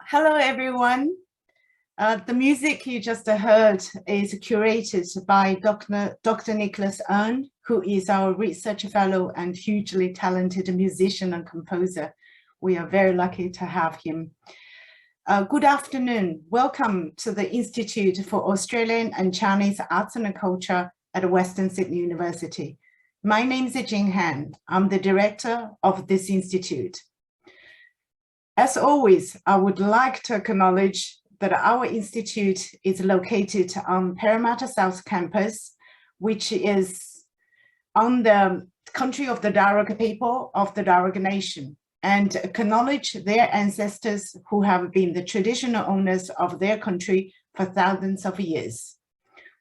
Hello, everyone. The music you just heard is curated by Dr. Nicholas Earn, who is our research fellow and hugely talented musician and composer. We are very lucky to have him. Good afternoon. Welcome to the Institute for Australian and Chinese Arts and Culture at Western Sydney University. My name is Jing Han. I'm the director of this institute. As always, I would like to acknowledge that our institute is located on Parramatta South Campus, which is on the country of the Darug people of the Darug Nation, and acknowledge their ancestors who have been the traditional owners of their country for thousands of years.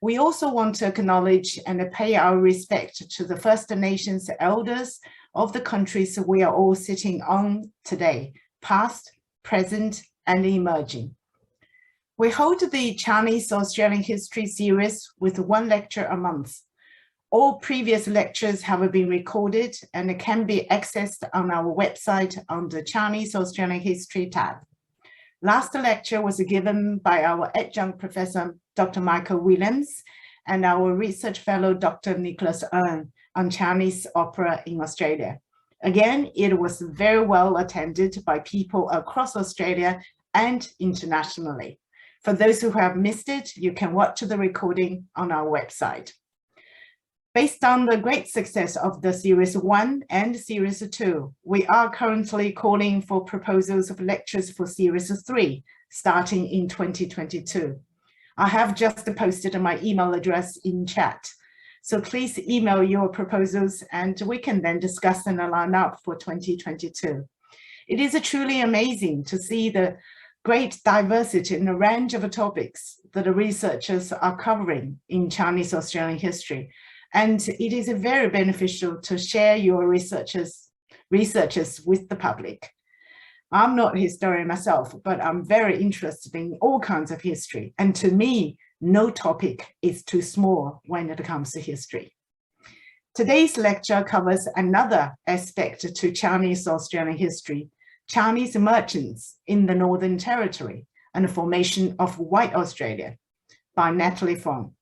We also want to acknowledge and pay our respect to the First Nations elders of the countries we are all sitting on today, past, present, and emerging. We hold the Chinese Australian History series with one lecture a month. All previous lectures have been recorded and can be accessed on our website on the Chinese Australian History tab. Last lecture was given by our adjunct professor, Dr. Michael Williams, and our research fellow, Dr. Nicholas Earn, on Chinese opera in Australia. Again, it was very well attended by people across Australia and internationally. For those who have missed it, you can watch the recording on our website. Based on the great success of the Series 1 and Series 2, we are currently calling for proposals of lectures for Series 3, starting in 2022. I have just posted my email address in chat. So please email your proposals and we can then discuss and line up for 2022. It is truly amazing to see the great diversity in a range of topics that the researchers are covering in Chinese Australian history. And it is very beneficial to share your researches with the public. I'm not a historian myself, but I'm very interested in all kinds of history. And to me, no topic is too small when it comes to history. Today's lecture covers another aspect to Chinese Australian history, Chinese merchants in the Northern Territory and the formation of White Australia by Natalie Fong.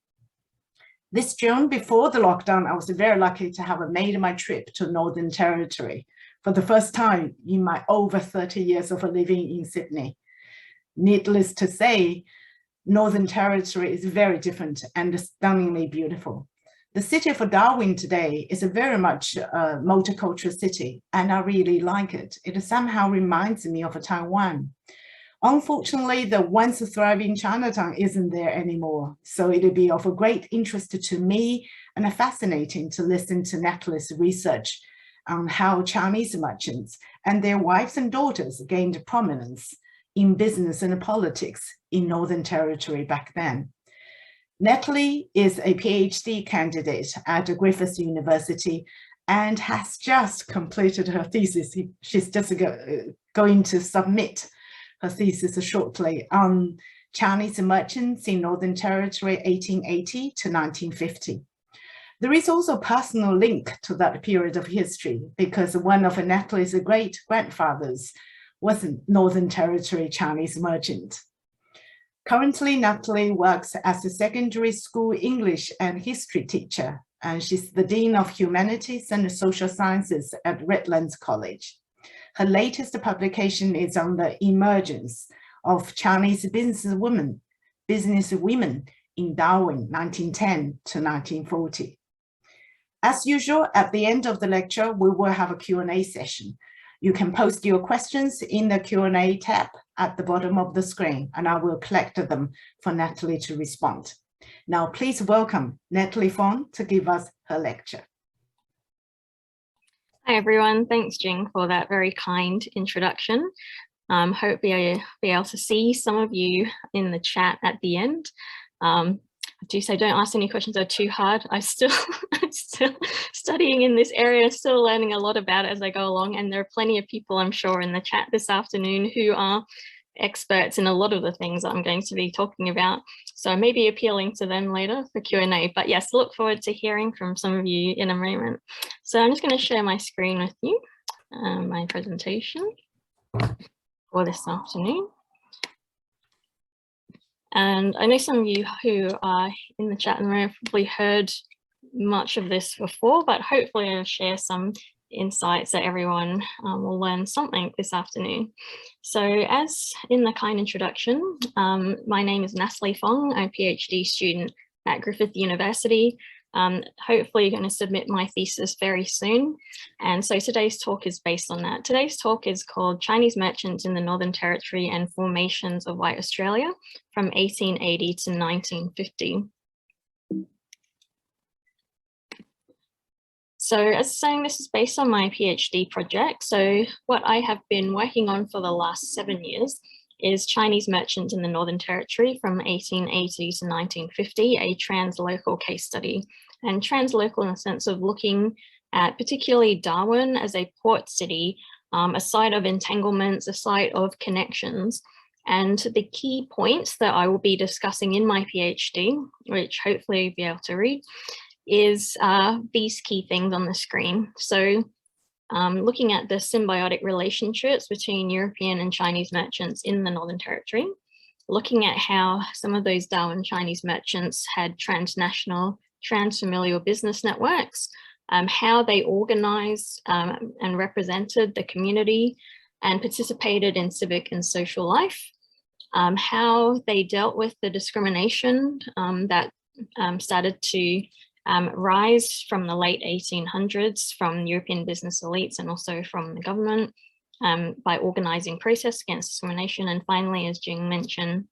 This June, before the lockdown, I was very lucky to have made my trip to Northern Territory for the first time in my over 30 years of living in Sydney. Needless to say, Northern Territory is very different and stunningly beautiful. The city of Darwin today is a very much multicultural city, and I really like it. It somehow reminds me of Taiwan. Unfortunately, the once thriving Chinatown isn't there anymore, so it'll be of a great interest to me and fascinating to listen to Natalie's research on how Chinese merchants and their wives and daughters gained prominence in business and politics in Northern Territory back then. Natalie is a PhD candidate at Griffith University and has just completed her thesis. She's just going to submit her thesis shortly on Chinese merchants in Northern Territory 1880 to 1950. There is also a personal link to that period of history because one of Natalie's great-grandfathers was a Northern Territory Chinese merchant. Currently, Natalie works as a secondary school English and history teacher, and she's the Dean of Humanities and Social Sciences at Redlands College. Her latest publication is on the emergence of Chinese businesswomen in Darwin, 1910 to 1940. As usual, at the end of the lecture, we will have a Q&A session. You can post your questions in the Q&A tab at the bottom of the screen, and I will collect them for Natalie to respond. Now, please welcome Natalie Fong to give us her lecture. Hi, everyone. Thanks, Jing, for that very kind introduction. Hope I'll be able to see some of you in the chat at the end. I do say don't ask any questions that are too hard. I'm still studying in this area, still learning a lot about it as I go along. And there are plenty of people, I'm sure, in the chat this afternoon who are experts in a lot of the things I'm going to be talking about. So I may be appealing to them later for Q&A, but yes, look forward to hearing from some of you in a moment. So I'm just going to share my screen with you, my presentation for this afternoon. And I know some of you who are in the chat room have probably heard much of this before, but hopefully I'll share some insights that everyone will learn something this afternoon. So as in the kind introduction, my name is Natalie Fong. I'm a PhD student at Griffith University. Hopefully going to submit my thesis very soon. And so today's talk is based on that. Today's talk is called Chinese Merchants in the Northern Territory and Formations of White Australia from 1880 to 1950. So as saying, this is based on my PhD project. So what I have been working on for the last 7 years is Chinese Merchants in the Northern Territory from 1880 to 1950, a translocal case study. And translocal in the sense of looking at particularly Darwin as a port city, a site of entanglements, a site of connections. And the key points that I will be discussing in my PhD, which hopefully you'll be able to read, is these key things on the screen. So looking at the symbiotic relationships between European and Chinese merchants in the Northern Territory, looking at how some of those Darwin Chinese merchants had transnational, transfamilial business networks, how they organized and represented the community and participated in civic and social life, how they dealt with the discrimination that started to rise from the late 1800s from European business elites and also from the government by organizing protests against discrimination. And finally, as Jing mentioned,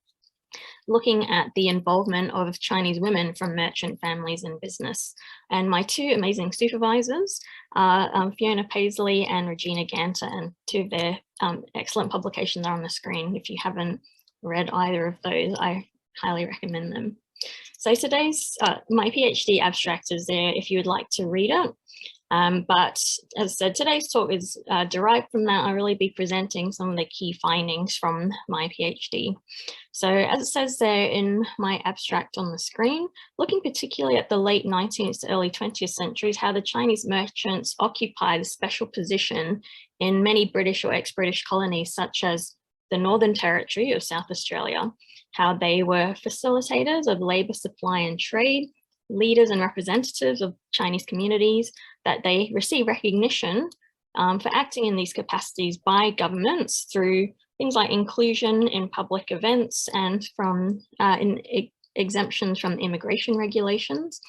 looking at the involvement of Chinese women from merchant families in business. And my two amazing supervisors are Fiona Paisley and Regina Ganter, and two of their excellent publications are on the screen. If you haven't read either of those, I highly recommend them. So today's, my PhD abstract is there if you would like to read it. But as I said, today's talk is derived from that. I'll really be presenting some of the key findings from my PhD. So as it says there in my abstract on the screen, looking particularly at the late 19th to early 20th centuries, how the Chinese merchants occupied a special position in many British or ex-British colonies, such as the Northern Territory of South Australia, how they were facilitators of labour supply and trade, leaders and representatives of Chinese communities, that they receive recognition for acting in these capacities by governments through things like inclusion in public events and from exemptions from immigration regulations.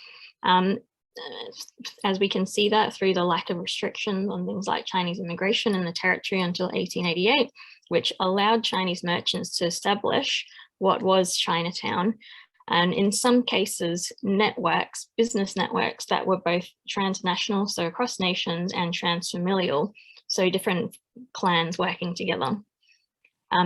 As we can see that through the lack of restrictions on things like Chinese immigration in the territory until 1888, which allowed Chinese merchants to establish what was Chinatown. And in some cases, networks, business networks that were both transnational, so across nations, and transfamilial, so different clans working together.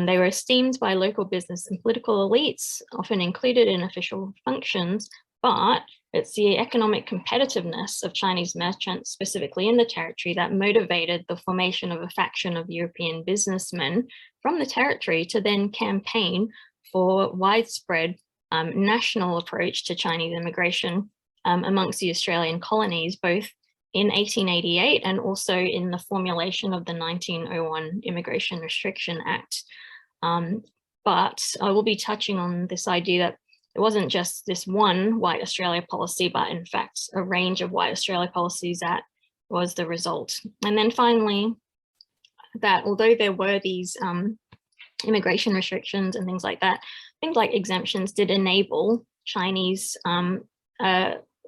They were esteemed by local business and political elites, often included in official functions, but it's the economic competitiveness of Chinese merchants, specifically in the territory, that motivated the formation of a faction of European businessmen from the territory to then campaign for widespread national approach to Chinese immigration amongst the Australian colonies, both in 1888 and also in the formulation of the 1901 Immigration Restriction Act. But I will be touching on this idea that it wasn't just this one White Australia policy, but in fact, a range of White Australia policies that was the result. And then finally, that although there were these immigration restrictions and things like that, things like exemptions did enable Chinese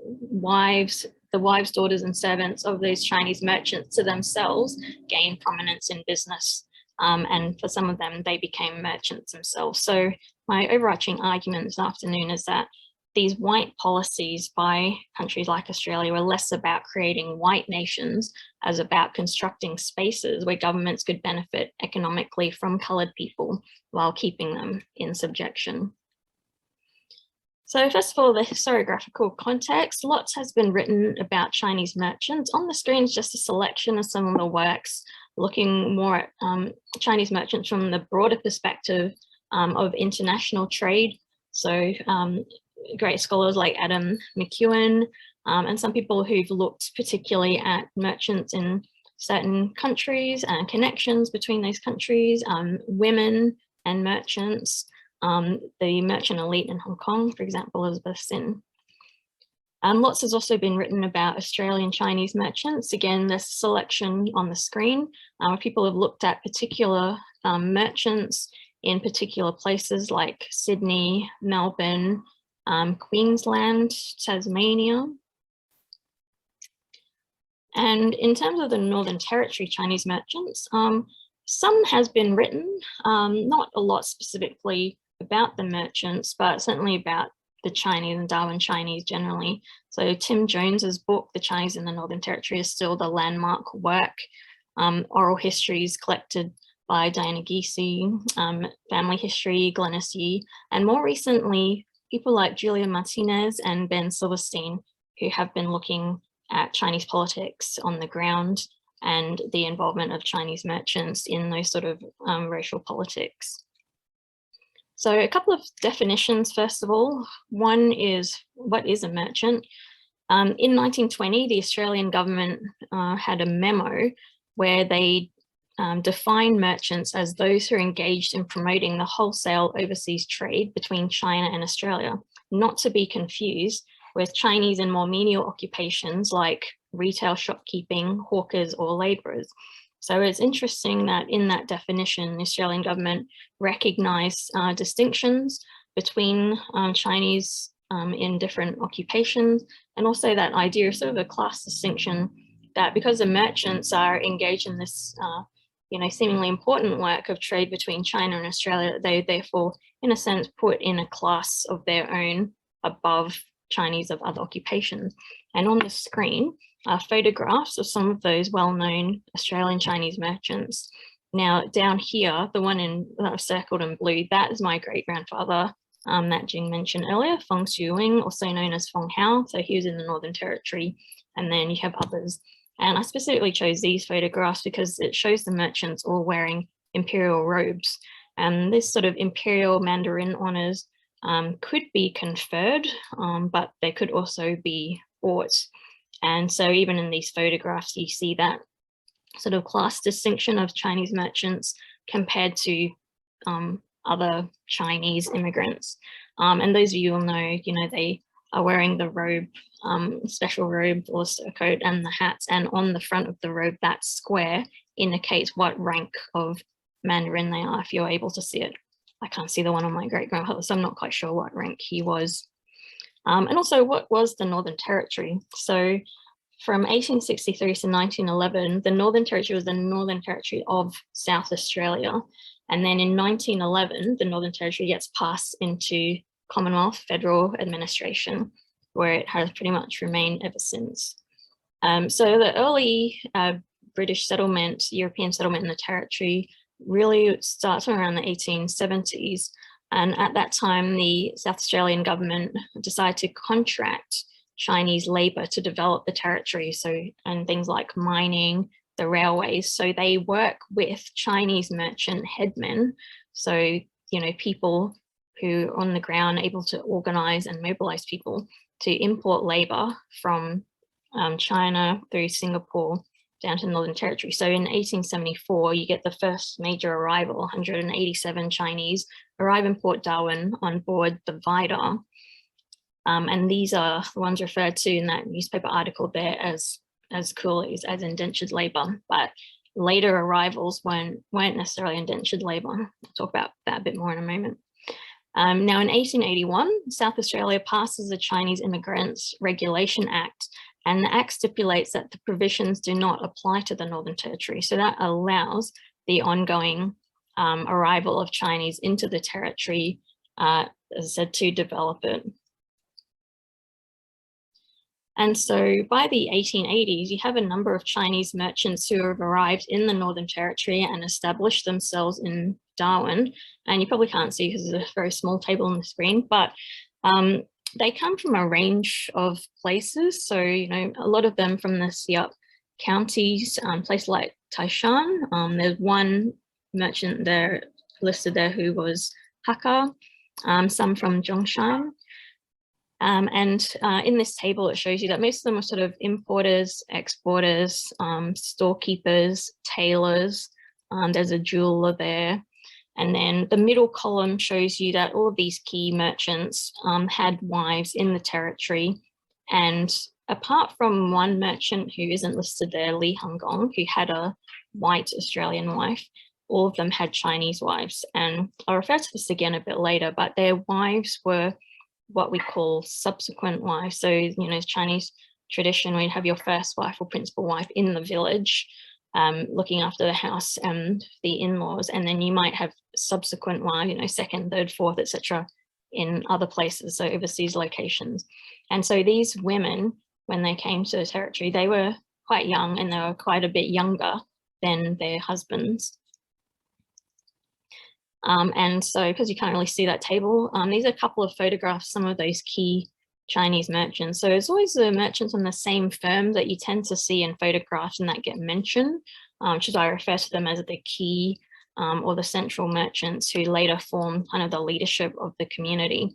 wives, the wives, daughters, and servants of those Chinese merchants to themselves gain prominence in business. And for some of them, they became merchants themselves. So my overarching argument this afternoon is that these white policies by countries like Australia were less about creating white nations as about constructing spaces where governments could benefit economically from coloured people while keeping them in subjection. So first of all, the historiographical context. Lots has been written about Chinese merchants. On the screen is just a selection of some of the works looking more at Chinese merchants from the broader perspective of international trade. So great scholars like Adam McEwen and some people who've looked particularly at merchants in certain countries and connections between those countries, women and merchants, the merchant elite in Hong Kong, for example, Elizabeth Sin. Lots has also been written about Australian Chinese merchants. Again, there's a selection on the screen where people have looked at particular merchants in particular places like Sydney, Melbourne, Queensland, Tasmania. And in terms of the Northern Territory Chinese merchants, some has been written, not a lot specifically about the merchants, but certainly about the Chinese and Darwin Chinese generally. So Tim Jones's book, The Chinese in the Northern Territory, is still the landmark work. Oral histories collected by Diana Giese, family history, Glenys Yee, and more recently, people like Julia Martinez and Ben Silverstein, who have been looking at Chinese politics on the ground and the involvement of Chinese merchants in those sort of racial politics. So a couple of definitions, first of all. One is, what is a merchant? In 1920, the Australian government had a memo where they defined merchants as those who are engaged in promoting the wholesale overseas trade between China and Australia, not to be confused with Chinese in more menial occupations like retail shopkeeping, hawkers, or labourers. So it's interesting that in that definition, the Australian government recognised distinctions between Chinese in different occupations, and also that idea of sort of a class distinction, that because the merchants are engaged in this seemingly important work of trade between China and Australia, they therefore, in a sense, put in a class of their own above Chinese of other occupations. And on the screen are photographs of some of those well-known Australian Chinese merchants. Now down here, the one in circled in blue, that is my great-grandfather that Jing mentioned earlier, Feng Xueling, also known as Feng Hao. So he was in the Northern Territory, and then you have others. And I specifically chose these photographs because it shows the merchants all wearing imperial robes. And this sort of imperial Mandarin honors could be conferred, but they could also be bought. And so even in these photographs, you see that sort of class distinction of Chinese merchants compared to other Chinese immigrants. And those of you will know, they are wearing the robe, special robe or surcoat and the hats, and on the front of the robe, that square indicates what rank of Mandarin they are, if you're able to see it. I can't see the one on my great-grandfather, so I'm not quite sure what rank he was. And also, what was the Northern Territory? So from 1863 to 1911, the Northern Territory was the Northern Territory of South Australia. And then in 1911, the Northern Territory gets passed into Commonwealth Federal Administration, where it has pretty much remained ever since. So the early British settlement, European settlement in the territory really starts around the 1870s. And at that time, the South Australian government decided to contract Chinese labor to develop the territory. And things like mining, the railways. So they work with Chinese merchant headmen. So, people who are on the ground able to organize and mobilize people to import labor from China through Singapore down to the Northern Territory. So in 1874, you get the first major arrival, 187 Chinese arrive in Port Darwin on board the Vida. And these are the ones referred to in that newspaper article there as coolies, as indentured labor. But later arrivals weren't necessarily indentured labor. I'll talk about that a bit more in a moment. Now in 1881, South Australia passes the Chinese Immigrants Regulation Act, and the Act stipulates that the provisions do not apply to the Northern Territory. So that allows the ongoing arrival of Chinese into the territory, as I said, to develop it. And so by the 1880s, you have a number of Chinese merchants who have arrived in the Northern Territory and established themselves in Darwin. And you probably can't see because there's a very small table on the screen, but they come from a range of places. So, a lot of them from the Siap counties, places like Taishan. There's one merchant there listed there who was Hakka, some from Zhongshan. And in this table, it shows you that most of them are sort of importers, exporters, storekeepers, tailors. There's a jeweler there. And then the middle column shows you that all of these key merchants had wives in the territory. And apart from one merchant who isn't listed there, Li Hongong, who had a white Australian wife, all of them had Chinese wives. And I'll refer to this again a bit later, but their wives were what we call subsequent wives. So, you know, Chinese tradition, where you have your first wife or principal wife in the village, looking after the house and the in-laws, and then you might have subsequent wives, you know, second, third, fourth, etc., in other places, so overseas locations. And so these women, when they came to the territory, they were quite young, and they were quite a bit younger than their husbands. And so, because you can't really see that table, these are a couple of photographs, some of those key Chinese merchants. So it's always the merchants on the same firm that you tend to see in photographs and that get mentioned, which is why I refer to them as the key or the central merchants who later form kind of the leadership of the community.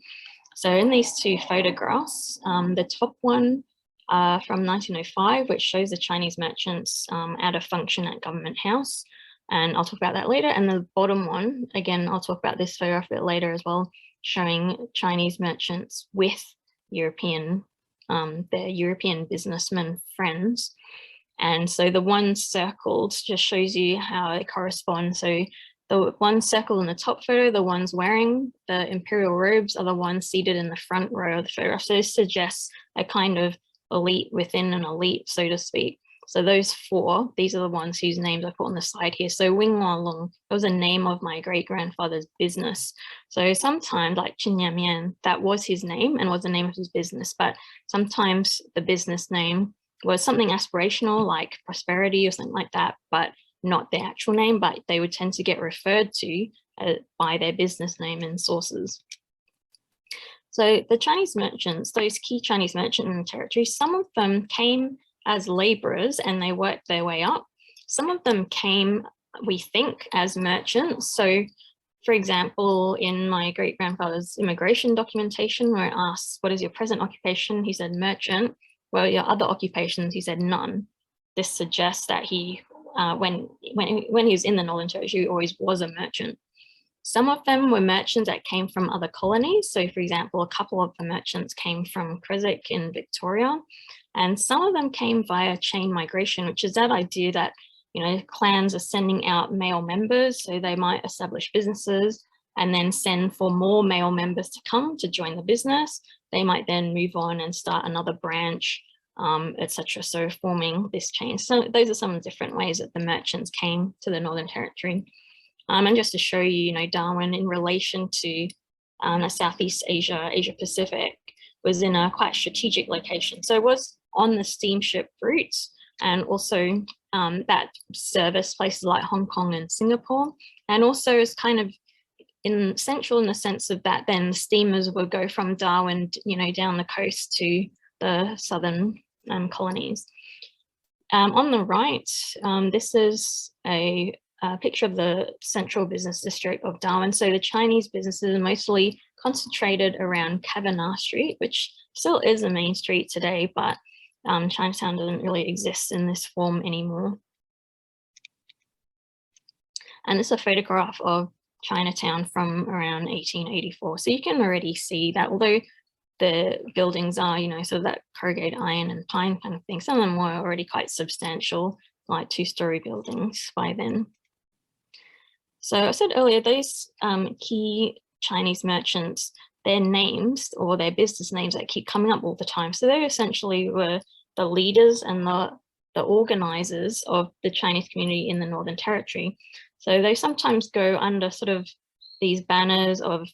So in these two photographs, the top one from 1905, which shows the Chinese merchants at a function at Government House. And I'll talk about that later. And the bottom one, again, I'll talk about this photograph a bit later as well, showing Chinese merchants with their European businessmen friends. And so the one circled just shows you how it corresponds. So the one circled in the top photo, the ones wearing the imperial robes, are the ones seated in the front row of the photograph. So this suggests a kind of elite within an elite, so to speak. So those four, these are the ones whose names I put on the side here. So Wing Hua Long, that was a name of my great-grandfather's business. So sometimes, like Qin Yan Mian, that was his name and was the name of his business. But sometimes the business name was something aspirational, like prosperity or something like that, but not their actual name, but they would tend to get referred to by their business name in sources. So the Chinese merchants, those key Chinese merchants in the territory, some of them came as laborers and they worked their way up. Some of them came, we think, as merchants. So for example, in my great-grandfather's immigration documentation, where it asks, what is your present occupation? He said merchant. Well, your other occupations, he said none. This suggests that he, when he was in the Northern Territory, he always was a merchant. Some of them were merchants that came from other colonies. So for example, a couple of the merchants came from Creswick in Victoria, and some of them came via chain migration, which is that idea that, you know, clans are sending out male members, so they might establish businesses and then send for more male members to come to join the business. They might then move on and start another branch, etc. So forming this chain. So those are some different ways that the merchants came to the Northern Territory. And just to show you, you know, Darwin in relation to Southeast Asia, Asia Pacific, was in a quite strategic location. So it was on the steamship routes, and also that service places like Hong Kong and Singapore, and also is kind of central in the sense of that then the steamers would go from Darwin, you know, down the coast to the southern colonies. On the right, this is a picture of the central business district of Darwin. So the Chinese businesses are mostly concentrated around Cavenagh Street, which still is a main street today, but Chinatown doesn't really exist in this form anymore. And this is a photograph of Chinatown from around 1884. So you can already see that although the buildings are, you know, sort of that corrugated iron and pine kind of thing, some of them were already quite substantial, like two-story buildings by then. So I said earlier, those key Chinese merchants, their names or their business names that keep coming up all the time. So they essentially were the leaders and the organizers of the Chinese community in the Northern Territory. So they sometimes go under sort of these banners of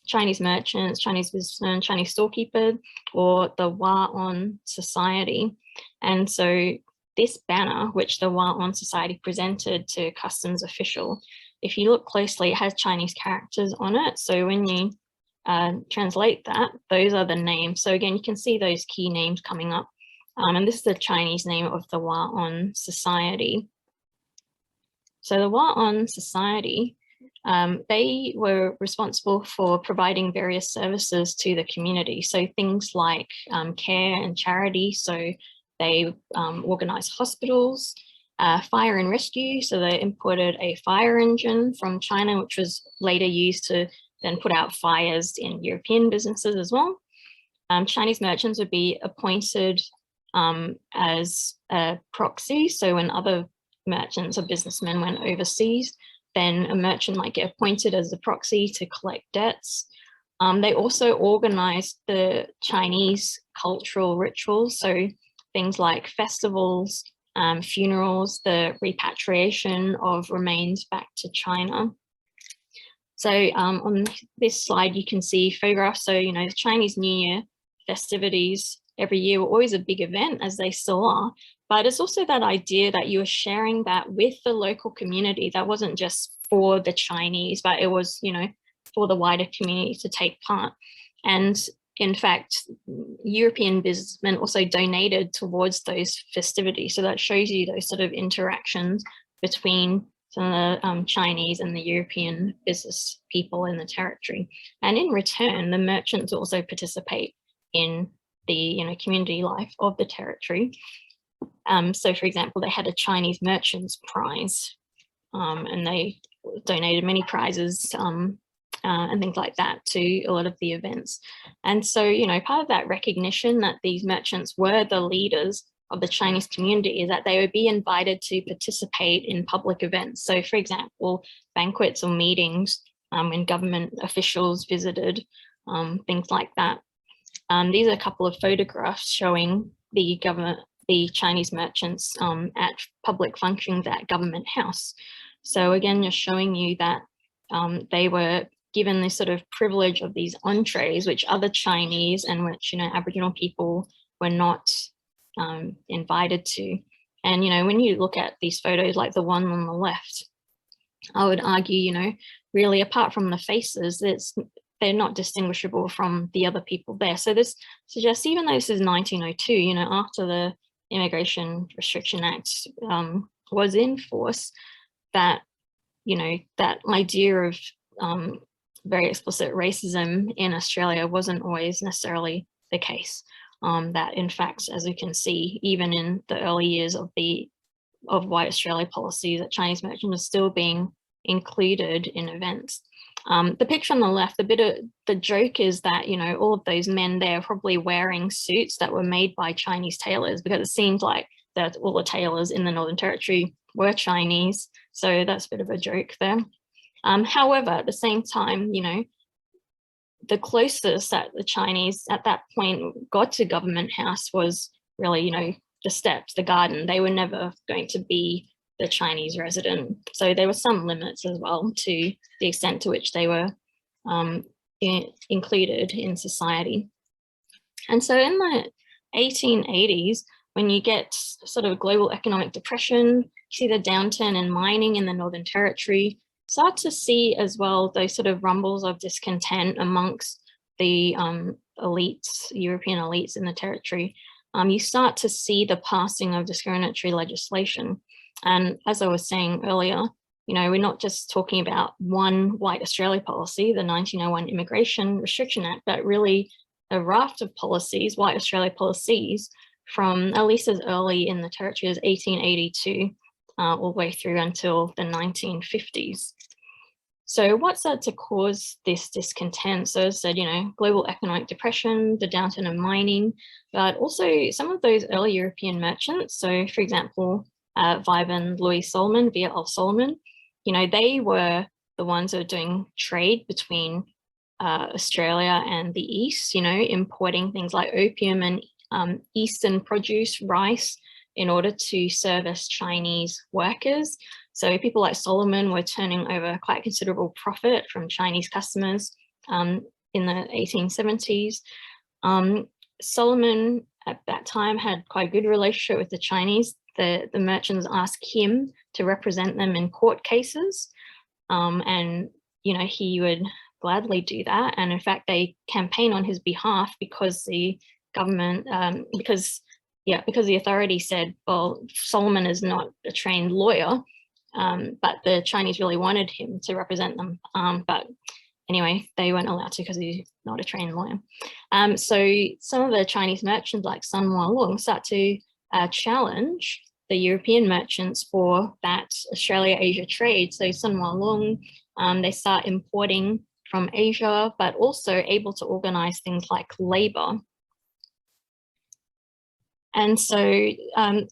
Chinese merchants, Chinese businessmen, Chinese storekeeper, or the Hua On Society. And so this banner, which the Hua On Society presented to customs official, if you look closely, it has Chinese characters on it. So when you translate that, those are the names. So again, you can see those key names coming up. And this is the Chinese name of the Hua On Society. So the Hua On Society, they were responsible for providing various services to the community. So things like care and charity. So they organized hospitals, fire and rescue. So they imported a fire engine from China, which was later used to then put out fires in European businesses as well. Chinese merchants would be appointed as a proxy. So when other merchants or businessmen went overseas, then a merchant might get appointed as a proxy to collect debts. They also organized the Chinese cultural rituals. So things like festivals, funerals, the repatriation of remains back to China. So on this slide, you can see photographs. So, you know, the Chinese New Year festivities every year were always a big event, as they still are. But it's also that idea that you were sharing that with the local community. That wasn't just for the Chinese, but it was, you know, for the wider community to take part. And in fact, European businessmen also donated towards those festivities. So that shows you those sort of interactions between some of the Chinese and the European business people in the territory. And in return, the merchants also participate in the, you know, community life of the territory. So for example, they had a Chinese Merchants Prize, and they donated many prizes and things like that to a lot of the events. And so, you know, part of that recognition that these merchants were the leaders of the Chinese community is that they would be invited to participate in public events. So for example, banquets or meetings when government officials visited, things like that. These are a couple of photographs showing the Chinese merchants at public functions at Government House. So again, just showing you that they were given this sort of privilege of these entrees, which other Chinese and which, you know, Aboriginal people were not invited to. And, you know, when you look at these photos, like the one on the left, I would argue, you know, really apart from the faces, they're not distinguishable from the other people there. So this suggests, even though this is 1902, you know, after the Immigration Restriction Act was in force, that, you know, that idea of very explicit racism in Australia wasn't always necessarily the case. That in fact, as we can see, even in the early years of White Australia policy, that Chinese merchants were still being included in events. The picture on the left, the joke is that, you know, all of those men there are probably wearing suits that were made by Chinese tailors, because it seems like that all the tailors in the Northern Territory were Chinese. So that's a bit of a joke there. However, at the same time, you know, the closest that the Chinese at that point got to Government House was really, you know, the steps, the garden. They were never going to be the Chinese resident. So there were some limits as well to the extent to which they were included in society. And so in the 1880s, when you get sort of global economic depression, you see the downturn in mining in the Northern Territory, start to see as well those sort of rumbles of discontent amongst the elites, European elites in the territory. You start to see the passing of discriminatory legislation. And as I was saying earlier, you know, we're not just talking about one White Australia policy, the 1901 Immigration Restriction Act, but really a raft of policies, White Australia policies, from at least as early in the territory as 1882, all the way through until the 1950s. So what started to cause this discontent? So as I said, you know, global economic depression, the downturn of mining, but also some of those early European merchants. So for example, Vivan Louis Solomon, V.L. Solomon, you know, they were the ones that were doing trade between Australia and the East, you know, importing things like opium and Eastern produce, rice, in order to service Chinese workers. So people like Solomon were turning over quite considerable profit from Chinese customers in the 1870s. Solomon at that time had quite a good relationship with the Chinese. The merchants asked him to represent them in court cases. And, you know, he would gladly do that. And in fact, they campaigned on his behalf because the government, because the authority said, well, Solomon is not a trained lawyer, but the Chinese really wanted him to represent them. But anyway, they weren't allowed to because he's not a trained lawyer. So some of the Chinese merchants like Sun Wah Lung start to challenge the European merchants for that Australia-Asia trade. So Sun Walong, they start importing from Asia, but also able to organize things like labor. And so an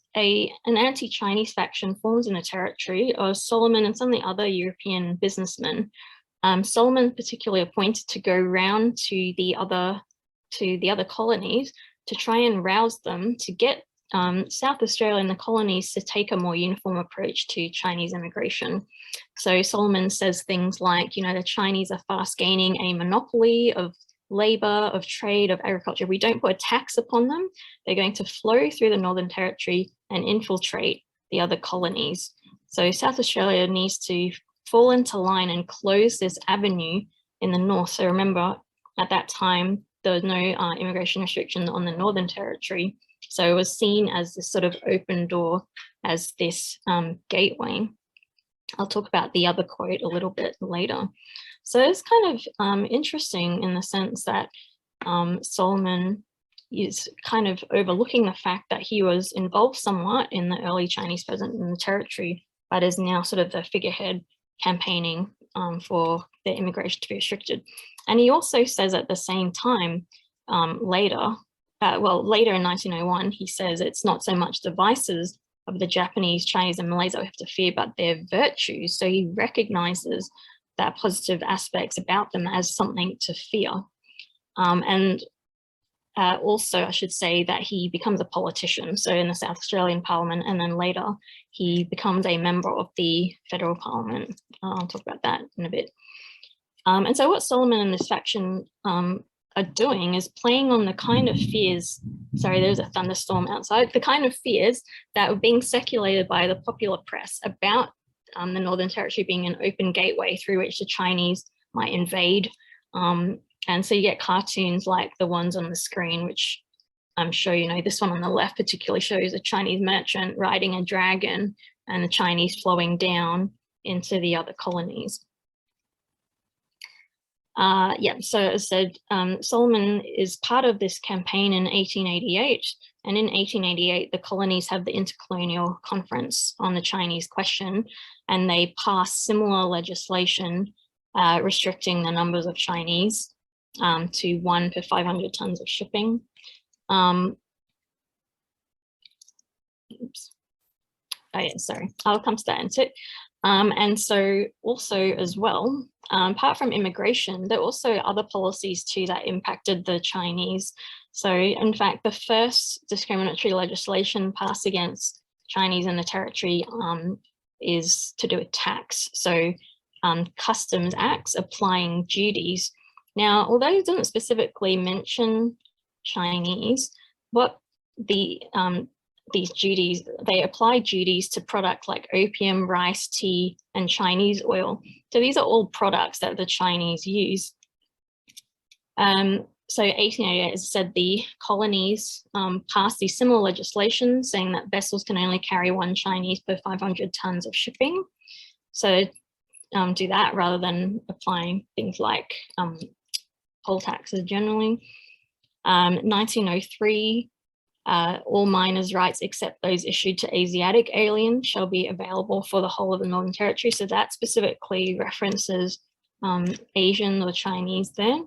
anti-Chinese faction forms in the territory of Solomon and some of the other European businessmen. Solomon particularly appointed to go round to the other colonies to try and rouse them to get South Australia and the colonies to take a more uniform approach to Chinese immigration. So Solomon says things like, you know, the Chinese are fast gaining a monopoly of labor, of trade, of agriculture. If we don't put a tax upon them, they're going to flow through the Northern Territory and infiltrate the other colonies. So South Australia needs to fall into line and close this avenue in the north. So remember, at that time, there was no immigration restrictions on the Northern Territory. So it was seen as this sort of open door, as this gateway. I'll talk about the other quote a little bit later. So it's kind of interesting in the sense that Solomon is kind of overlooking the fact that he was involved somewhat in the early Chinese presence in the territory, but is now sort of the figurehead campaigning for the immigration to be restricted. And he also says at the same time, later in 1901, he says it's not so much the vices of the Japanese, Chinese, and Malays that we have to fear, but their virtues. So he recognizes that positive aspects about them as something to fear. Also, I should say that he becomes a politician, so in the South Australian Parliament, and then later he becomes a member of the Federal Parliament. I'll talk about that in a bit. And so what Solomon and this faction are doing is playing on the kind of fears, sorry, there's a thunderstorm outside, the kind of fears that were being circulated by the popular press about the Northern Territory being an open gateway through which the Chinese might invade. And so you get cartoons like the ones on the screen, which I'm sure you know. This one on the left particularly shows a Chinese merchant riding a dragon and the Chinese flowing down into the other colonies. So as I said, Solomon is part of this campaign in 1888. And in 1888, the colonies have the Intercolonial Conference on the Chinese question, and they pass similar legislation restricting the numbers of Chinese to 1 per 500 tons of shipping. Oops. Oh yeah, sorry, I'll come to that in a sec. And so also as well, apart from immigration, there are also other policies too that impacted the Chinese. So in fact, the first discriminatory legislation passed against Chinese in the territory is to do with tax. So customs acts applying duties. Now, although it doesn't specifically mention Chinese, what these duties, they apply duties to products like opium, rice, tea, and Chinese oil. So these are all products that the Chinese use. So 1888, as I said, the colonies passed these similar legislation saying that vessels can only carry 1 Chinese per 500 tons of shipping. So do that rather than applying things like poll taxes generally. 1903, all miners' rights except those issued to Asiatic aliens shall be available for the whole of the Northern Territory. So that specifically references Asian or Chinese there.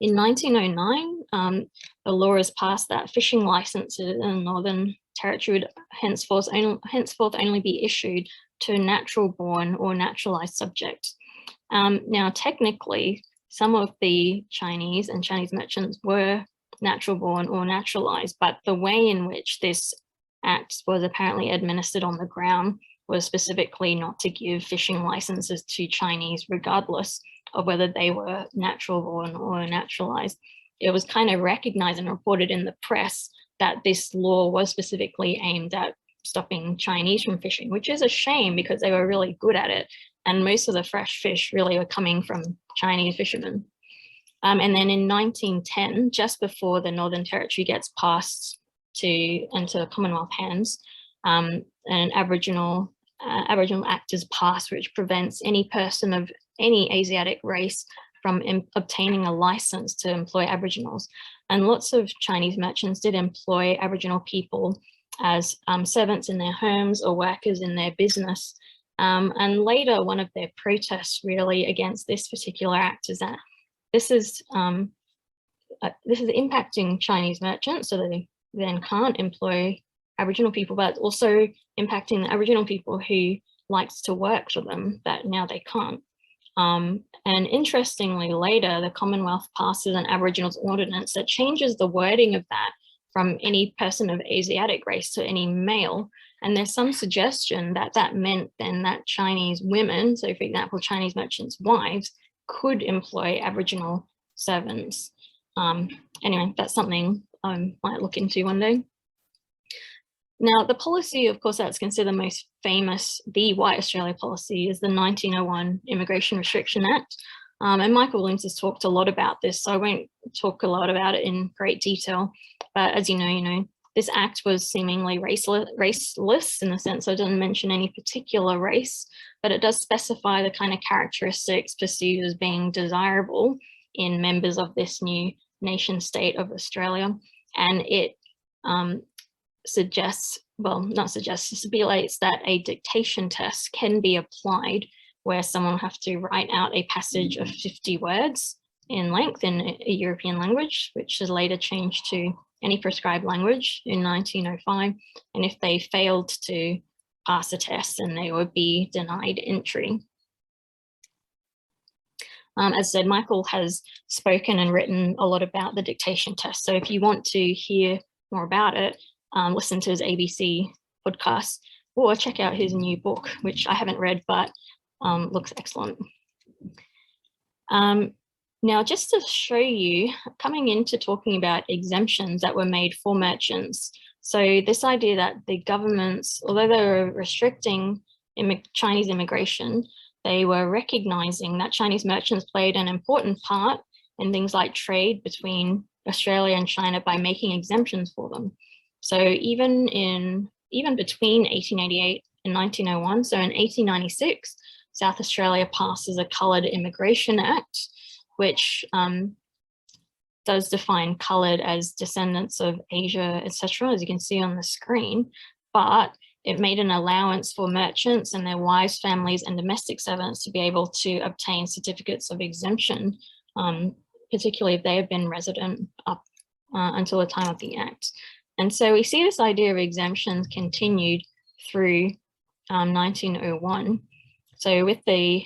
In 1909, the law is passed that fishing licenses in the Northern Territory would henceforth only be issued to natural-born or naturalized subjects. Now, technically, some of the Chinese and Chinese merchants were natural-born or naturalized, but the way in which this act was apparently administered on the ground was specifically not to give fishing licenses to Chinese, regardless of whether they were natural-born or naturalized. It was kind of recognized and reported in the press that this law was specifically aimed at stopping Chinese from fishing, which is a shame because they were really good at it. And most of the fresh fish really were coming from Chinese fishermen. And then in 1910, just before the Northern Territory gets passed into Commonwealth hands, an Aboriginal Act is passed, which prevents any person of any Asiatic race from obtaining a license to employ Aboriginals. And lots of Chinese merchants did employ Aboriginal people as servants in their homes or workers in their business. And later, one of their protests really against this particular act is that this is impacting Chinese merchants, so they then can't employ Aboriginal people, but also impacting the Aboriginal people who likes to work for them, that now they can't. And interestingly, later, the Commonwealth passes an Aboriginals ordinance that changes the wording of that from any person of Asiatic race to any male. And there's some suggestion that that meant then that Chinese women, so for example, Chinese merchants' wives, could employ Aboriginal servants. Anyway, that's something I might look into one day. Now, the policy, of course, that's considered the most famous, the White Australia policy, is the 1901 Immigration Restriction Act. And Michael Williams has talked a lot about this, so I won't talk a lot about it in great detail. But as you know, this act was seemingly raceless in the sense it doesn't mention any particular race, but it does specify the kind of characteristics perceived as being desirable in members of this new nation state of Australia. And it stipulates that a dictation test can be applied where someone will have to write out a passage of 50 words in length in a European language, which is later changed to any prescribed language in 1905. And if they failed to pass a test, then they would be denied entry. As said, Michael has spoken and written a lot about the dictation test. So if you want to hear more about it, listen to his ABC podcast or check out his new book, which I haven't read, but looks excellent. Now, just to show you, coming into talking about exemptions that were made for merchants. So this idea that the governments, although they were restricting Chinese immigration, they were recognizing that Chinese merchants played an important part in things like trade between Australia and China by making exemptions for them. So even between 1888 and 1901, so in 1896, South Australia passes a Coloured Immigration Act, which does define coloured as descendants of Asia, etc., as you can see on the screen, but it made an allowance for merchants and their wives, families, and domestic servants to be able to obtain certificates of exemption, particularly if they have been resident up until the time of the Act. And so we see this idea of exemptions continued through 1901. So with the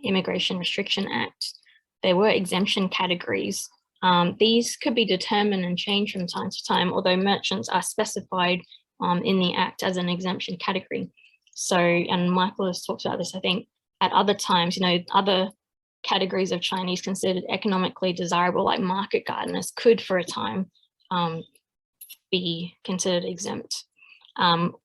Immigration Restriction Act, there were exemption categories. These could be determined and changed from time to time, although merchants are specified in the Act as an exemption category. So, and Michael has talked about this, I think, at other times, other categories of Chinese considered economically desirable, like market gardeners, could for a time be considered exempt.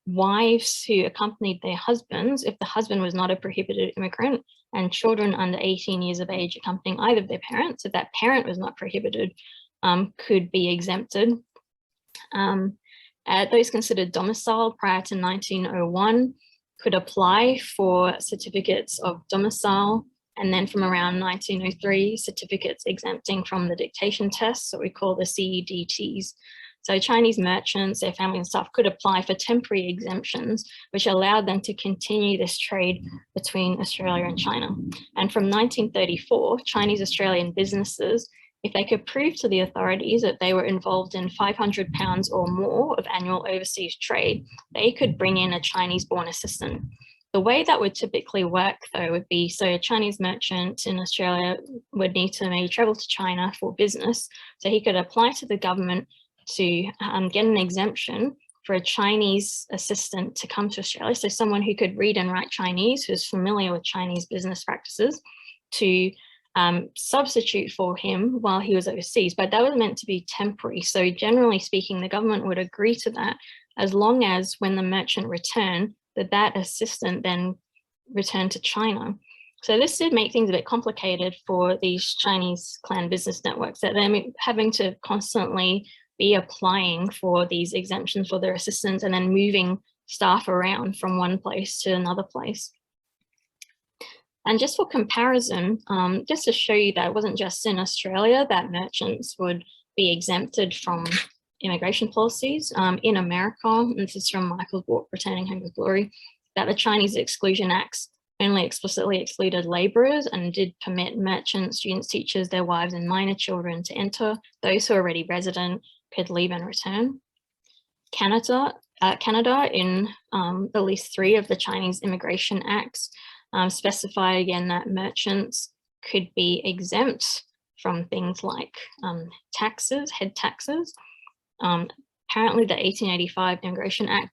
Wives who accompanied their husbands, if the husband was not a prohibited immigrant, and children under 18 years of age accompanying either of their parents, if that parent was not prohibited, could be exempted. Those considered domiciled prior to 1901 could apply for certificates of domicile, and then from around 1903, certificates exempting from the dictation test, so we call the CEDTs. So Chinese merchants, their family and staff could apply for temporary exemptions, which allowed them to continue this trade between Australia and China. And from 1934, Chinese Australian businesses, if they could prove to the authorities that they were involved in £500 or more of annual overseas trade, they could bring in a Chinese-born assistant. The way that would typically work, though, would be, so a Chinese merchant in Australia would need to maybe travel to China for business, so he could apply to the government to get an exemption for a Chinese assistant to come to Australia, so someone who could read and write Chinese, who's familiar with Chinese business practices, to substitute for him while he was overseas. But that was meant to be temporary. So generally speaking, the government would agree to that as long as when the merchant returned, that assistant then returned to China. So this did make things a bit complicated for these Chinese clan business networks, that they're having to constantly be applying for these exemptions for their assistants and then moving staff around from one place to another place. And just for comparison, just to show you that it wasn't just in Australia that merchants would be exempted from immigration policies in America, and this is from Michael's book, Returning Home to Glory, that the Chinese Exclusion Acts only explicitly excluded laborers and did permit merchants, students, teachers, their wives and minor children to enter. Those who are already resident could leave and return. Canada, in at least 3 of the Chinese Immigration Acts, specify again that merchants could be exempt from things like taxes, head taxes. Apparently the 1885 Immigration Act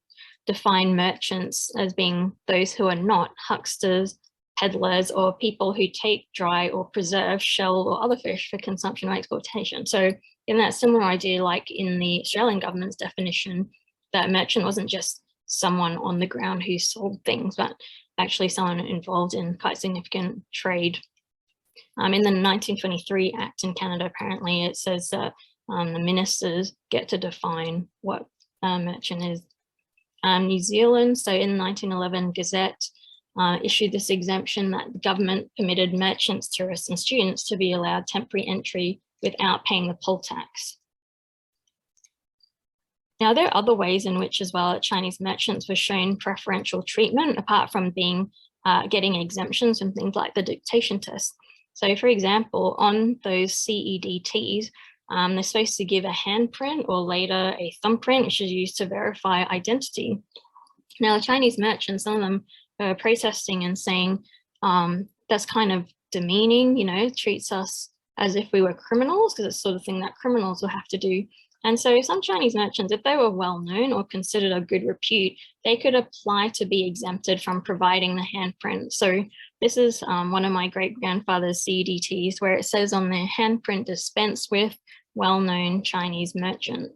defined merchants as being those who are not hucksters, peddlers, or people who take dry or preserve shell or other fish for consumption or exportation. So in that similar idea, like in the Australian government's definition, that merchant wasn't just someone on the ground who sold things, but actually someone involved in quite significant trade. In the 1923 Act in Canada, apparently it says that the ministers get to define what a merchant is. New Zealand, so in the 1911 Gazette, issued this exemption that the government permitted merchants, tourists and students to be allowed temporary entry without paying the poll tax. Now, there are other ways in which as well Chinese merchants were shown preferential treatment apart from getting exemptions from things like the Dictation Test. So for example, on those CEDTs, they're supposed to give a handprint or later a thumbprint, which is used to verify identity. Now, the Chinese merchants, some of them are protesting and saying that's kind of demeaning, you know, treats us as if we were criminals, because it's the sort of thing that criminals will have to do. And so some Chinese merchants, if they were well known or considered a good repute, they could apply to be exempted from providing the handprint. So this is one of my great-grandfather's CEDTs, where it says on their handprint dispensed with well-known Chinese merchant.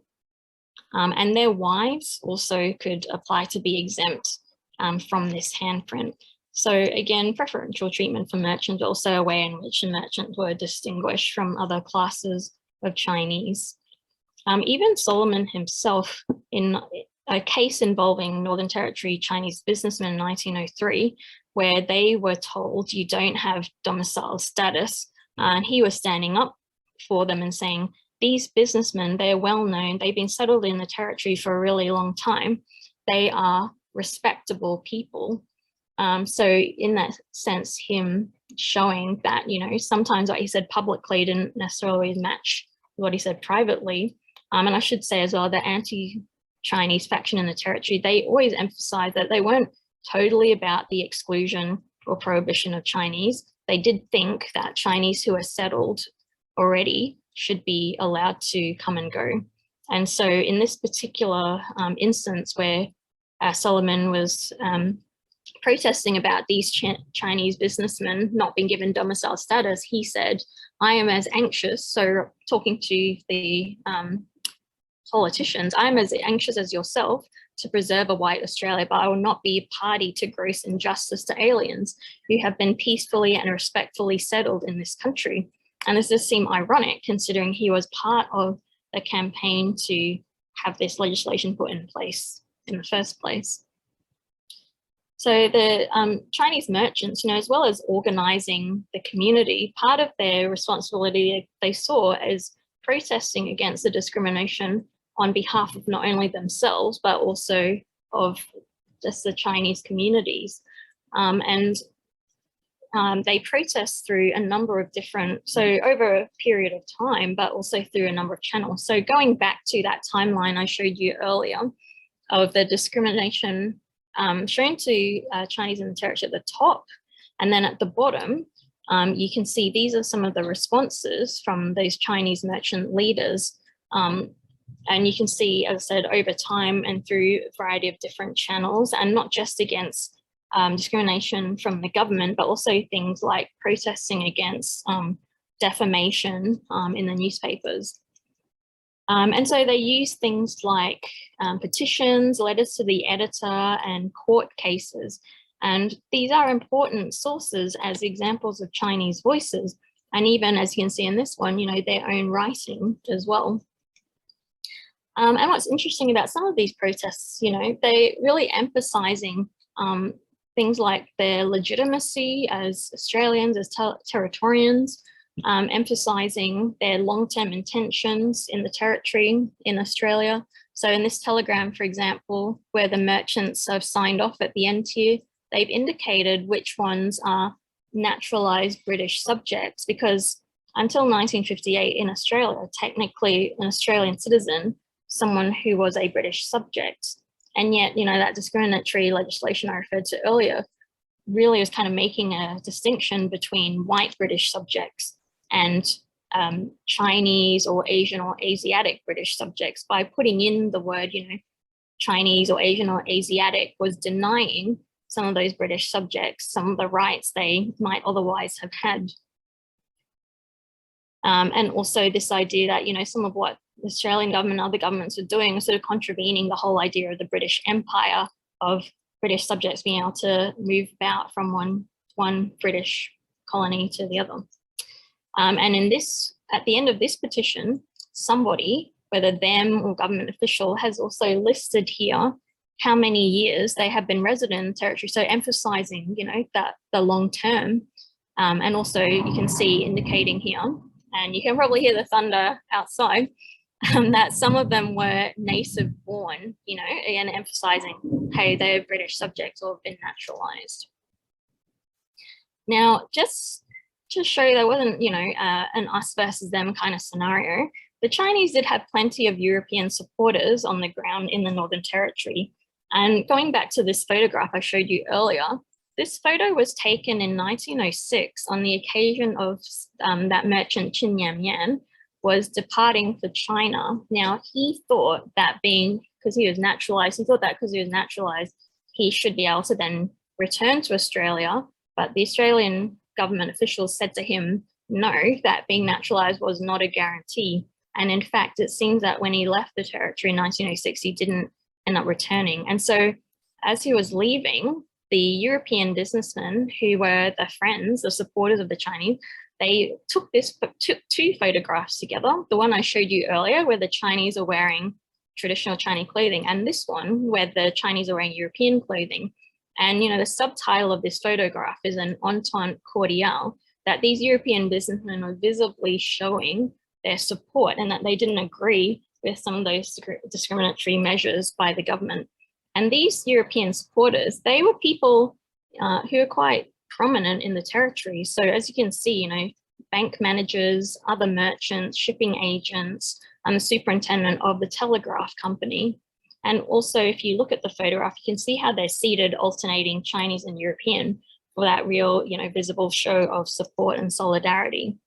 And their wives also could apply to be exempt from this handprint. So again, preferential treatment for merchants, also a way in which merchants were distinguished from other classes of Chinese. Even Solomon himself, in a case involving Northern Territory Chinese businessmen in 1903, where they were told you don't have domicile status, and he was standing up for them and saying, these businessmen, they're well known, they've been settled in the territory for a really long time, they are respectable people. So in that sense, him showing that, you know, sometimes what he said publicly didn't necessarily match what he said privately. And I should say as well, the anti-Chinese faction in the territory, they always emphasized that they weren't totally about the exclusion or prohibition of Chinese. They did think that Chinese who are settled already should be allowed to come and go. And so in this particular instance where Solomon was protesting about these Chinese businessmen not being given domicile status, he said, I am as anxious, so talking to the politicians, I'm as anxious as yourself to preserve a white Australia, but I will not be a party to gross injustice to aliens who have been peacefully and respectfully settled in this country. And this does seem ironic considering he was part of the campaign to have this legislation put in place in the first place. So the Chinese merchants, you know, as well as organizing the community, part of their responsibility they saw as protesting against the discrimination on behalf of not only themselves, but also of just the Chinese communities. They protest through a number of different, so over a period of time, but also through a number of channels. So going back to that timeline I showed you earlier of the discrimination shown to Chinese in the territory at the top, and then at the bottom, you can see these are some of the responses from those Chinese merchant leaders. And you can see, as I said, over time and through a variety of different channels, and not just against discrimination from the government, but also things like protesting against defamation in the newspapers. And so they use things like petitions, letters to the editor, and court cases. And these are important sources as examples of Chinese voices. And even, as you can see in this one, you know, their own writing as well. And what's interesting about some of these protests, you know, they're really emphasizing things like their legitimacy as Australians, as Territorians, emphasizing their long-term intentions in the territory in Australia. So in this telegram, for example, where the merchants have signed off at the end here, they've indicated which ones are naturalized British subjects, because until 1958 in Australia, technically an Australian citizen, someone who was a British subject. And yet, that discriminatory legislation I referred to earlier really was kind of making a distinction between white British subjects and Chinese or Asian or Asiatic British subjects. By putting in the word, Chinese or Asian or Asiatic, was denying some of those British subjects some of the rights they might otherwise have had. And also this idea that, some of what the Australian government and other governments were doing was sort of contravening the whole idea of the British Empire, of British subjects being able to move about from one British colony to the other. And in this, at the end of this petition, somebody, whether them or government official, has also listed here how many years they have been resident in the territory. So emphasizing, that the long term, and also you can see indicating here, and you can probably hear the thunder outside, that some of them were native born, again, emphasizing, hey, they're British subjects or have been naturalized. Now, just to show there wasn't, an us versus them kind of scenario, the Chinese did have plenty of European supporters on the ground in the Northern Territory. And going back to this photograph I showed you earlier, this photo was taken in 1906 on the occasion of that merchant Qin Yan was departing for China. Now, he thought that because he was naturalized, he should be able to then return to Australia. But the Australian government officials said to him, no, that being naturalized was not a guarantee. And in fact, it seems that when he left the territory in 1906, he didn't end up returning. And so as he was leaving, the European businessmen who were the friends, the supporters of the Chinese, they took two photographs together. The one I showed you earlier where the Chinese are wearing traditional Chinese clothing, and this one where the Chinese are wearing European clothing. And, the subtitle of this photograph is an entente cordiale, that these European businessmen are visibly showing their support and that they didn't agree with some of those discriminatory measures by the government. And these European supporters, they were people who are quite prominent in the territory. So as you can see, bank managers, other merchants, shipping agents, and the superintendent of the telegraph company. And also, if you look at the photograph, you can see how they're seated, alternating Chinese and European, for that real, visible show of support and solidarity.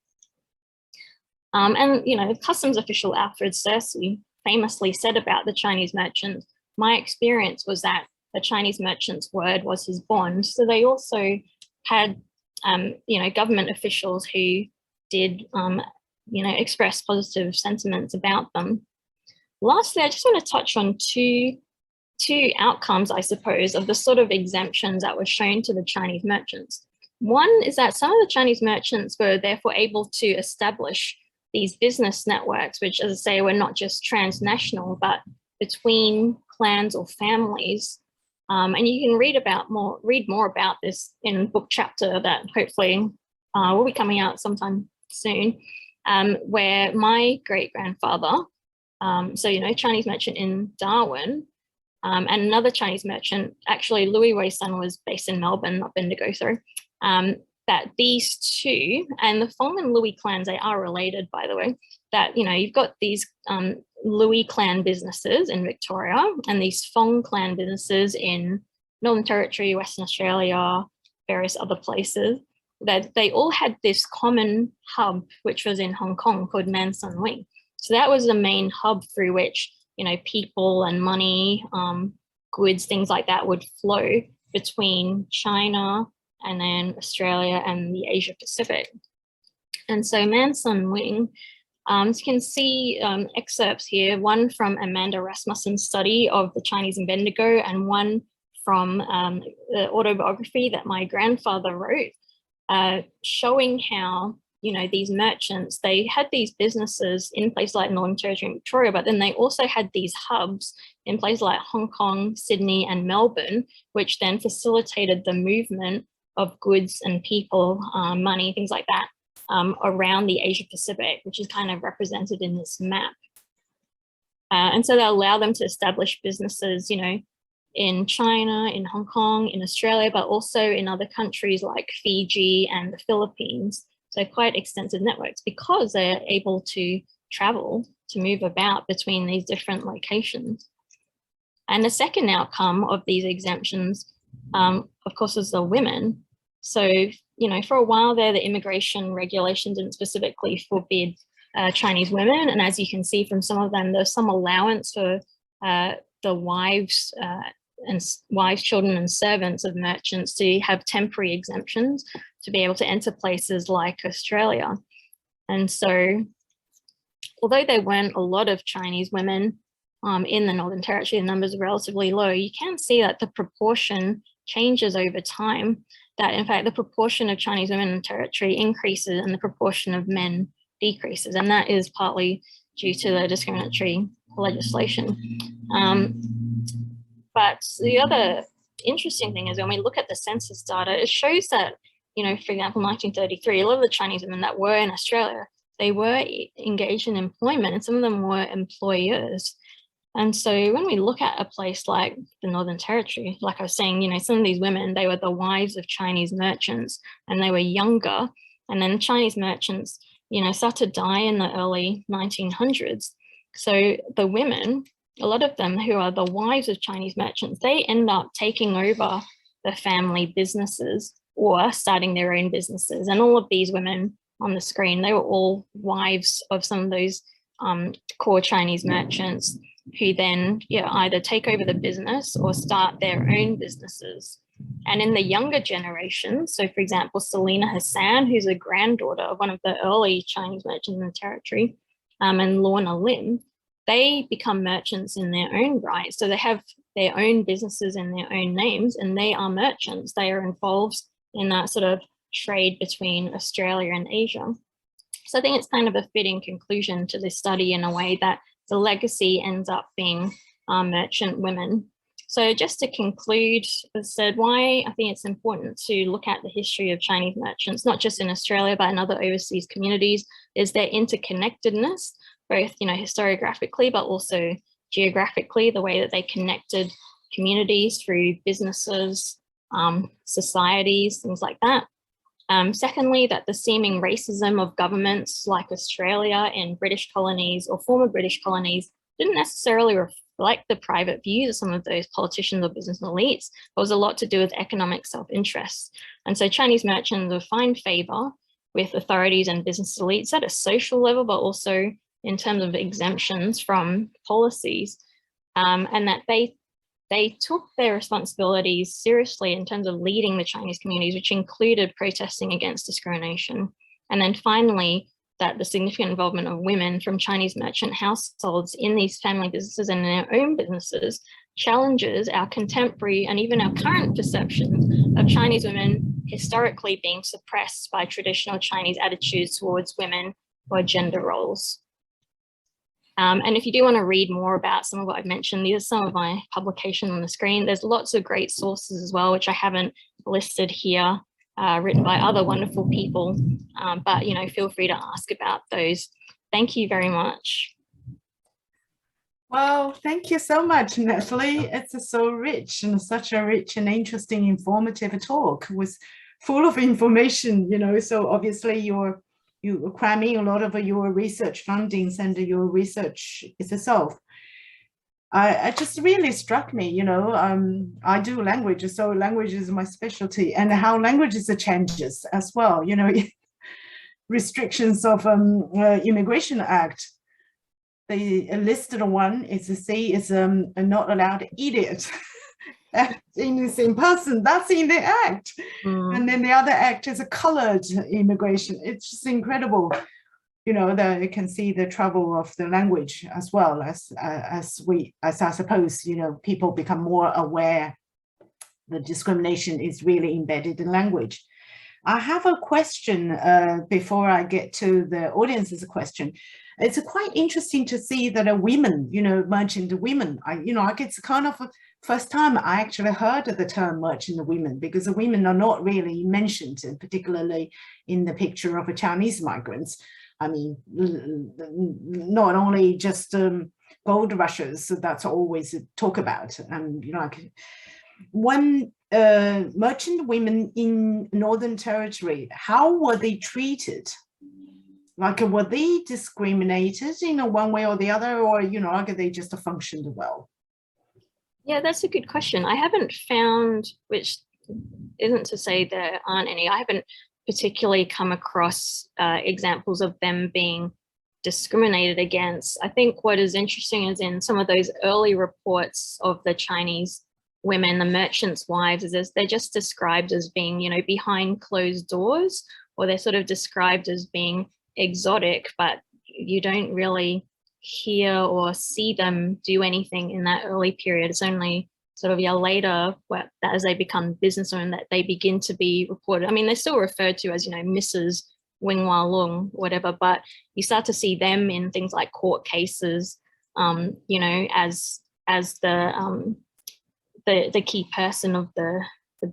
And, customs official Alfred Searcy famously said about the Chinese merchants, my experience was that the Chinese merchant's word was his bond. So they also had, government officials who did, express positive sentiments about them. Lastly, I just want to touch on two outcomes, I suppose, of the sort of exemptions that were shown to the Chinese merchants. One is that some of the Chinese merchants were therefore able to establish these business networks, which, as I say, were not just transnational, but between clans or families. And you can read more about this in a book chapter that hopefully will be coming out sometime soon, where my great-grandfather, Chinese merchant in Darwin, and another Chinese merchant, actually Louis Wei's son was based in Melbourne, not Bendigo, sorry, that these two, and the Fong and Louis clans, they are related, by the way, that, you've got these Louis clan businesses in Victoria and these Fong clan businesses in Northern Territory, Western Australia, various other places, that they all had this common hub, which was in Hong Kong, called Man Sun Wing. So that was the main hub through which, people and money, goods, things like that would flow between China and then Australia and the Asia Pacific. And so Man Sun Wing, you can see excerpts here, one from Amanda Rasmussen's study of the Chinese in Bendigo and one from the autobiography that my grandfather wrote, showing how, these merchants, they had these businesses in places like Northern Territory and Victoria, but then they also had these hubs in places like Hong Kong, Sydney, and Melbourne, which then facilitated the movement of goods and people, money, things like that, around the Asia Pacific, which is kind of represented in this map. And so they allow them to establish businesses, in China, in Hong Kong, in Australia, but also in other countries like Fiji and the Philippines. So quite extensive networks because they're able to travel, to move about between these different locations. And the second outcome of these exemptions, of course, is the women. So, for a while there, the immigration regulation didn't specifically forbid Chinese women. And as you can see from some of them, there's some allowance for the wives, children and servants of merchants to have temporary exemptions to be able to enter places like Australia. And so, although there weren't a lot of Chinese women in the Northern Territory, the numbers are relatively low, you can see that the proportion changes over time, that in fact the proportion of Chinese women in the territory increases and the proportion of men decreases. And that is partly due to the discriminatory legislation. But the other interesting thing is when we look at the census data, it shows that, for example, 1933, a lot of the Chinese women that were in Australia, they were engaged in employment and some of them were employers. And so when we look at a place like the Northern Territory, like I was saying, some of these women, they were the wives of Chinese merchants and they were younger. And then Chinese merchants, started to die in the early 1900s. So the women, a lot of them who are the wives of Chinese merchants, they end up taking over the family businesses or starting their own businesses. And all of these women on the screen, they were all wives of some of those core Chinese merchants who then either take over the business or start their own businesses. And in the younger generation, so for example, Selina Hassan, who's a granddaughter of one of the early Chinese merchants in the territory, and Lorna Lim, they become merchants in their own right. So they have their own businesses in their own names and they are merchants. They are involved in that sort of trade between Australia and Asia. So I think it's kind of a fitting conclusion to this study in a way that the legacy ends up being merchant women. So just to conclude, as I said, why I think it's important to look at the history of Chinese merchants, not just in Australia, but in other overseas communities, is their interconnectedness, both historiographically, but also geographically, the way that they connected communities through businesses, societies, things like that. Secondly, that the seeming racism of governments like Australia in British colonies or former British colonies didn't necessarily reflect the private views of some of those politicians or business elites. It was a lot to do with economic self-interest. And so Chinese merchants would find favor with authorities and business elites at a social level, but also in terms of exemptions from policies, and that they took their responsibilities seriously in terms of leading the Chinese communities, which included protesting against discrimination. And then finally, that the significant involvement of women from Chinese merchant households in these family businesses and in their own businesses challenges our contemporary and even our current perceptions of Chinese women historically being suppressed by traditional Chinese attitudes towards women or gender roles. And if you do want to read more about some of what I've mentioned, these are some of my publications on the screen. There's lots of great sources as well, which I haven't listed here, written by other wonderful people, but feel free to ask about those. Thank you very much. Well, thank you so much, Natalie. It's so rich and such a rich and interesting, informative talk. It was full of information, so obviously you're cramming a lot of your research fundings and your research itself. It just really struck me, I do language, so language is my specialty, and how languages changes as well, restrictions of Immigration Act. The listed one is to say is not allowed idiot. In person, that's in the act. And then the other act is a colored immigration. It's just incredible, that you can see the trouble of the language as well as I suppose, people become more aware the discrimination is really embedded in language. I have a question before I get to the audience's question. It's quite interesting to see that a women, merchant women, I guess kind of first time I actually heard of the term merchant women, because the women are not really mentioned, particularly in the picture of Chinese migrants. I mean, not only just gold rushes, so that's always talk about. And like when merchant women in Northern Territory, how were they treated? Like, were they discriminated in one way or the other, or like they just functioned well? Yeah, that's a good question. I haven't found, which isn't to say there aren't any, I haven't particularly come across examples of them being discriminated against. I think what is interesting is in some of those early reports of the Chinese women, the merchants' wives, is they're just described as being, behind closed doors, or they're sort of described as being exotic, but you don't really hear or see them do anything in that early period. It's only sort of a year later, as they become business owned, that they begin to be reported. I mean, they're still referred to as, Mrs. Wing Hua Lung, whatever, but you start to see them in things like court cases, as the key person of the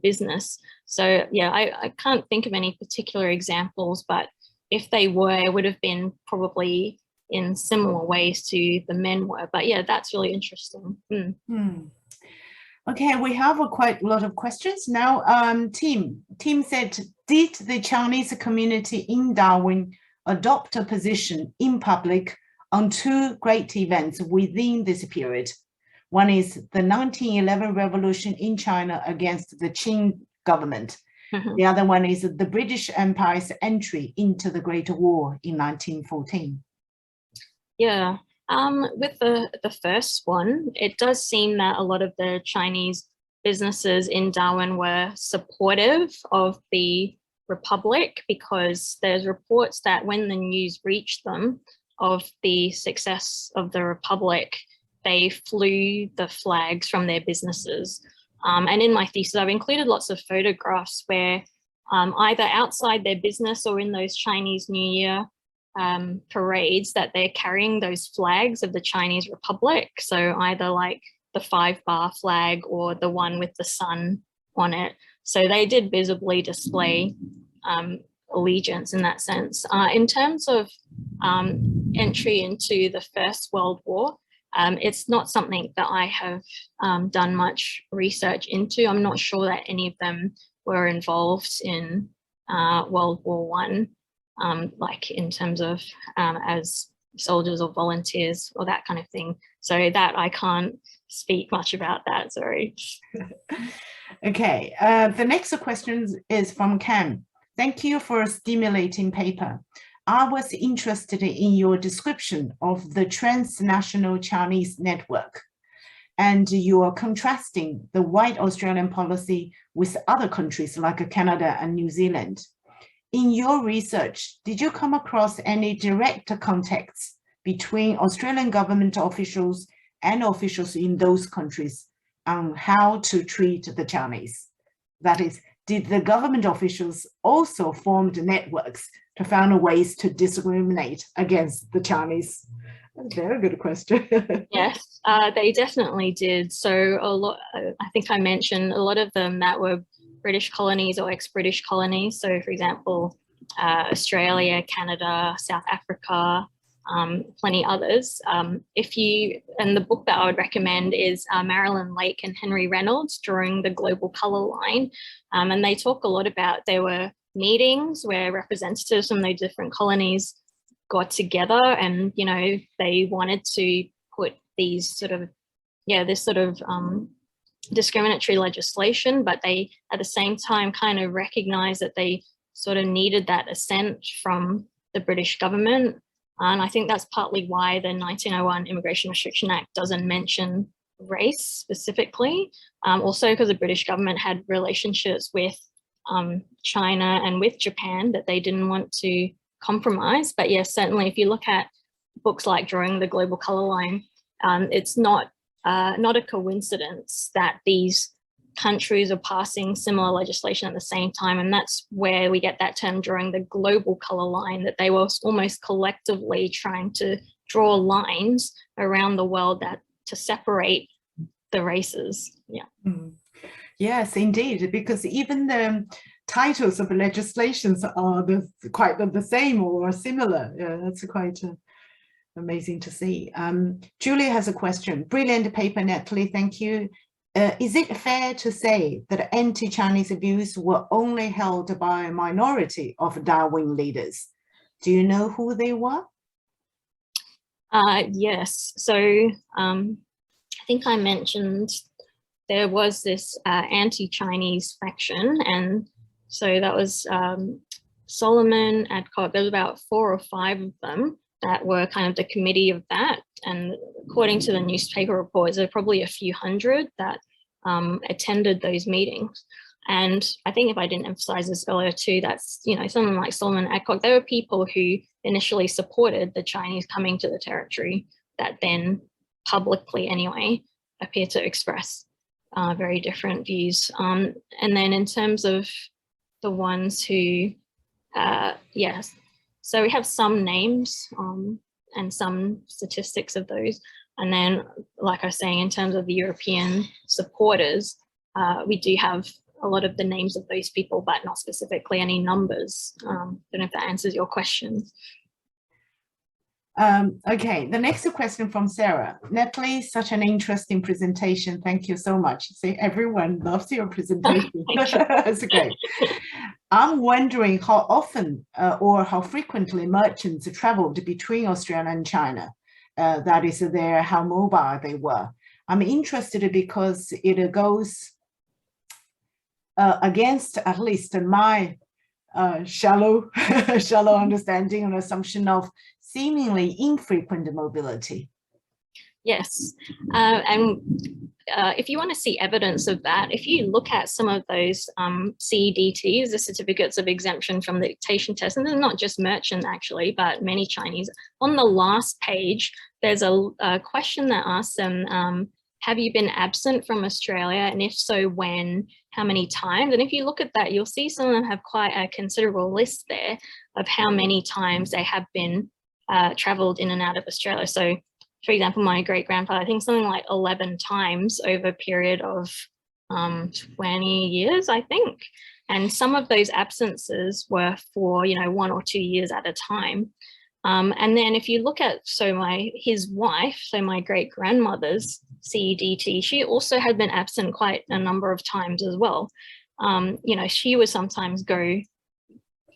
business. So yeah, I can't think of any particular examples, but if they were, it would have been probably in similar ways to the men were. But yeah, that's really interesting. Okay, we have quite a lot of questions now. Tim said, did the Chinese community in Darwin adopt a position in public on two great events within this period? One is the 1911 revolution in China against the Qing government. The other one is the British Empire's entry into the Great War in 1914. Yeah, with the first one, it does seem that a lot of the Chinese businesses in Darwin were supportive of the Republic, because there's reports that when the news reached them of the success of the Republic, they flew the flags from their businesses. And in my thesis, I've included lots of photographs where either outside their business or in those Chinese New Year parades, that they're carrying those flags of the Chinese Republic. So either like the 5-bar flag or the one with the sun on it. So they did visibly display allegiance in that sense. In terms of entry into the First World War, it's not something that I have done much research into. I'm not sure that any of them were involved in World War I, like in terms of as soldiers or volunteers or that kind of thing. So that I can't speak much about that, sorry. Okay, the next question is from Cam. Thank you for a stimulating paper. I was interested in your description of the transnational Chinese network, and you are contrasting the white Australian policy with other countries like Canada and New Zealand. In your research, did you come across any direct contacts between Australian government officials and officials in those countries on how to treat the Chinese? That is, did the government officials also form networks to find ways to discriminate against the Chinese? Very good question. Yes, they definitely did. So a lot, I think I mentioned a lot of them that were British colonies or ex-British colonies. So for example, Australia, Canada, South Africa, plenty others. And the book that I would recommend is Marilyn Lake and Henry Reynolds, Drawing the Global Colour Line. And they talk a lot about, there were meetings where representatives from those different colonies got together and, they wanted to put these sort of, this sort of discriminatory legislation, but they at the same time kind of recognized that they sort of needed that assent from the British government. And I think that's partly why the 1901 Immigration Restriction Act doesn't mention race specifically. Also because the British government had relationships with China and with Japan that they didn't want to compromise. But yes, certainly if you look at books like Drawing the Global Colour Line, it's not a coincidence that these countries are passing similar legislation at the same time. And that's where we get that term, drawing the global colour line, that they were almost collectively trying to draw lines around the world that to separate the races. Yeah. Mm. Yes, indeed, because even the titles of the legislations are quite the same or similar. Yeah, that's quite amazing to see. Julie has a question. Brilliant paper, Natalie. Thank you. Is it fair to say that anti-Chinese views were only held by a minority of Darwin leaders? Do you know who they were? Yes. So I think I mentioned there was this anti-Chinese faction, and so that was Solomon, Adcock. There was about 4 or 5 of them that were kind of the committee of that. And according to the newspaper reports, there were probably a few hundred that attended those meetings. And I think if I didn't emphasize this earlier too, that's, you know, someone like Solomon, Adcock, they were people who initially supported the Chinese coming to the territory that then publicly anyway appear to express very different views. And then in terms of the ones who, yes, so we have some names and some statistics of those. And then, like I was saying, in terms of the European supporters, we do have a lot of the names of those people, but not specifically any numbers. I don't know if that answers your question. Okay, the next question from Sarah. Natalie, such an interesting presentation. Thank you so much. See, everyone loves your presentation. That's great. I'm wondering how often or how frequently merchants traveled between Australia and China. That is, how mobile they were. I'm interested because it goes against at least my shallow understanding and assumption of seemingly infrequent mobility. Yes, and if you want to see evidence of that, if you look at some of those CEDTs, the certificates of exemption from the dictation test, and they're not just merchant actually, but many Chinese, on the last page, there's a question that asks them, have you been absent from Australia? And if so, when, how many times? And if you look at that, you'll see some of them have quite a considerable list there of how many times they have been travelled in and out of Australia. So, for example, my great-grandfather, I think something like 11 times over a period of 20 years, I think. And some of those absences were for, you know, 1 or 2 years at a time. And then if you look at, his wife, so my great-grandmother's CEDT, she also had been absent quite a number of times as well. You know, she would sometimes go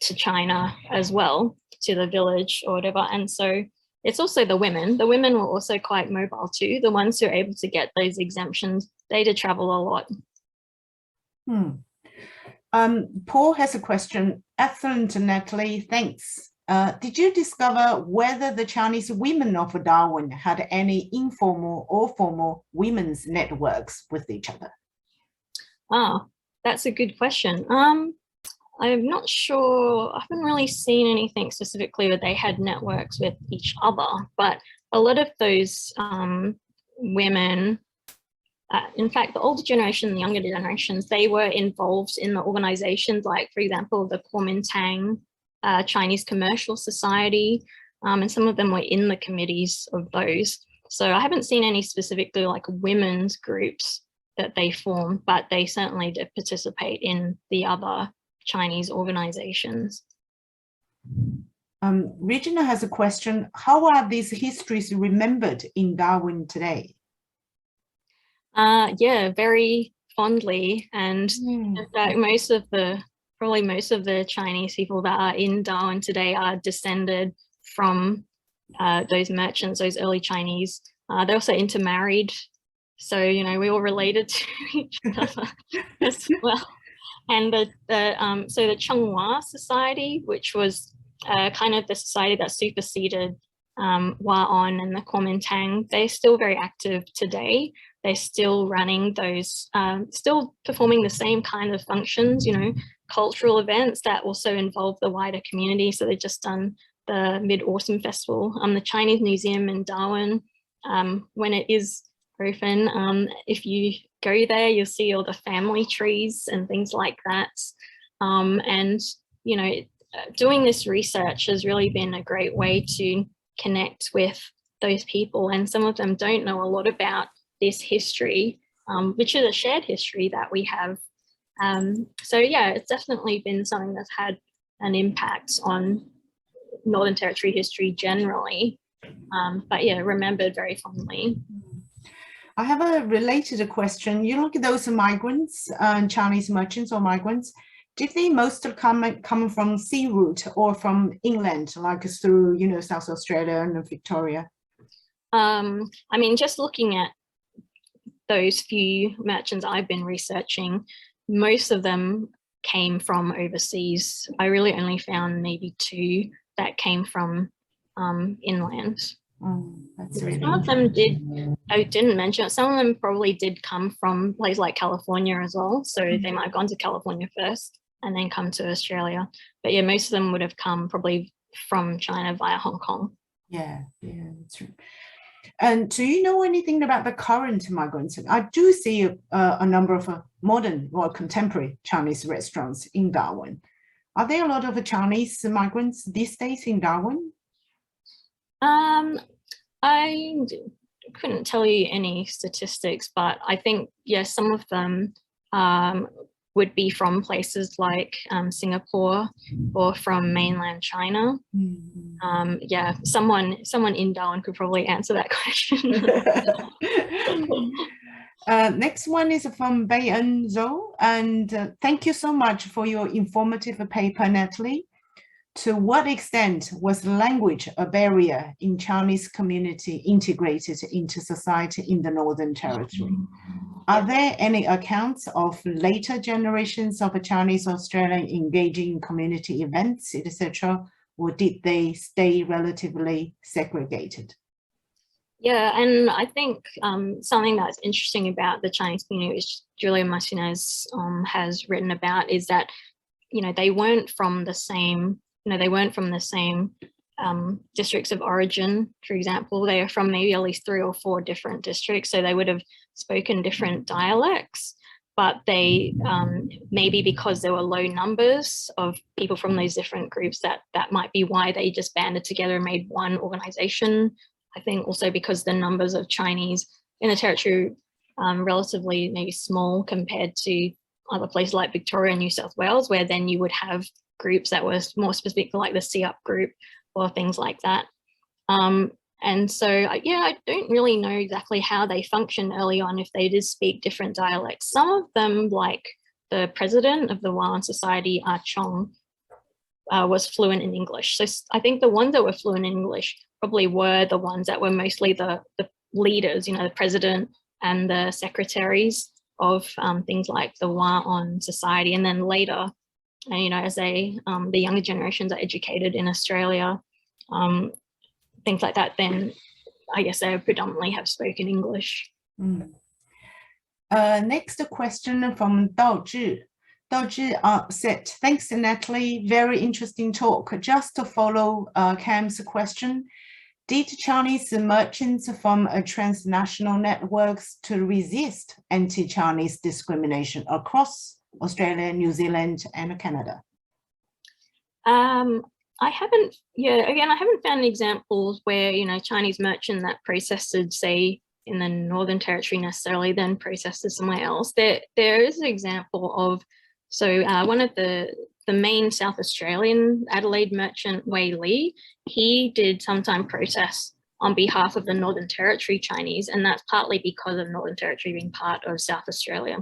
to China as well, to the village or whatever. And so it's also the women. The women were also quite mobile too. The ones who are able to get those exemptions, they did travel a lot. Paul has a question. Excellent, Natalie, thanks. Did you discover whether the Chinese women of Darwin had any informal or formal women's networks with each other? Ah, that's a good question. I'm not sure. I haven't really seen anything specifically where they had networks with each other, but a lot of those women, in fact, the older generation and the younger generations, they were involved in the organizations like, for example, the Kuomintang Chinese Commercial Society, and some of them were in the committees of those. So I haven't seen any specifically like women's groups that they formed, but they certainly did participate in the other Chinese organizations. Regina has a question. How are these histories remembered in Darwin today? Yeah, very fondly. And in fact, probably most of the Chinese people that are in Darwin today are descended from those merchants, those early Chinese. They're also intermarried. So, you know, we all related to each other as well. And so the Chenghua Society, which was kind of the society that superseded Huaon and the Kuomintang, they're still very active today. They're still running those, still performing the same kind of functions, you know, cultural events that also involve the wider community. So they've just done the Mid-Autumn Festival, the Chinese Museum in Darwin, when it is open. If you go there, you'll see all the family trees and things like that. And, you know, doing this research has really been a great way to connect with those people. And some of them don't know a lot about this history which is a shared history that we have. So yeah, it's definitely been something that's had an impact on Northern Territory history generally, but yeah, remembered very fondly. I have a related question. You look at those migrants and Chinese merchants or migrants, did they mostly come from sea route or from inland, like through, you know, South Australia and Victoria? I mean, just looking at those few merchants I've been researching, most of them came from overseas. I really only found maybe 2 that came from inland. Oh, that's really some of them did, I didn't mention it, some of them probably did come from places like California as well. So they might have gone to California first and then come to Australia. But yeah, most of them would have come probably from China via Hong Kong. Yeah, that's true. And do you know anything about the current migrants? I do see a number of modern or contemporary Chinese restaurants in Darwin. Are there a lot of Chinese migrants these days in Darwin? I couldn't tell you any statistics, but I think, yes, some of them would be from places like Singapore or from mainland China. Yeah, someone in Darwin could probably answer that question. Next one is from Bayan Zhou, and thank you so much for your informative paper, Natalie. To what extent was language a barrier in Chinese community integrated into society in the Northern Territory? Are there any accounts of later generations of Chinese Australian engaging in community events, etc., or did they stay relatively segregated? Yeah, and I think something that's interesting about the Chinese community, which Julia Martinez has written about, is that, you know, they weren't from the same, districts of origin. For example, they are from maybe at least 3 or 4 different districts, so they would have spoken different dialects. But they maybe because there were low numbers of people from those different groups, that might be why they just banded together and made one organization. I think also because the numbers of Chinese in the territory relatively maybe small compared to other places like Victoria and New South Wales, where then you would have groups that were more specific, like the C-Up group or things like that. And so, yeah, I don't really know exactly how they function early on, if they did speak different dialects. Some of them, like the president of the Wan Society, Chong, was fluent in English. So I think the ones that were fluent in English probably were the ones that were mostly the leaders, you know, the president and the secretaries of things like the Wan Society. And then later, you know, as the younger generations are educated in Australia, things like that, then I guess they predominantly have spoken English. Next question from Dao Zhi. Dao Zhi said, thanks, Natalie, very interesting talk. Just to follow Cam's question, did Chinese merchants form transnational networks to resist anti-Chinese discrimination across Australia, New Zealand, and Canada? I haven't found examples where, you know, Chinese merchant that processed, say, in the Northern Territory necessarily then processed somewhere else. There is an example of, so one of the main South Australian Adelaide merchant, Wei Li, he did sometime protest on behalf of the Northern Territory Chinese, and that's partly because of Northern Territory being part of South Australia.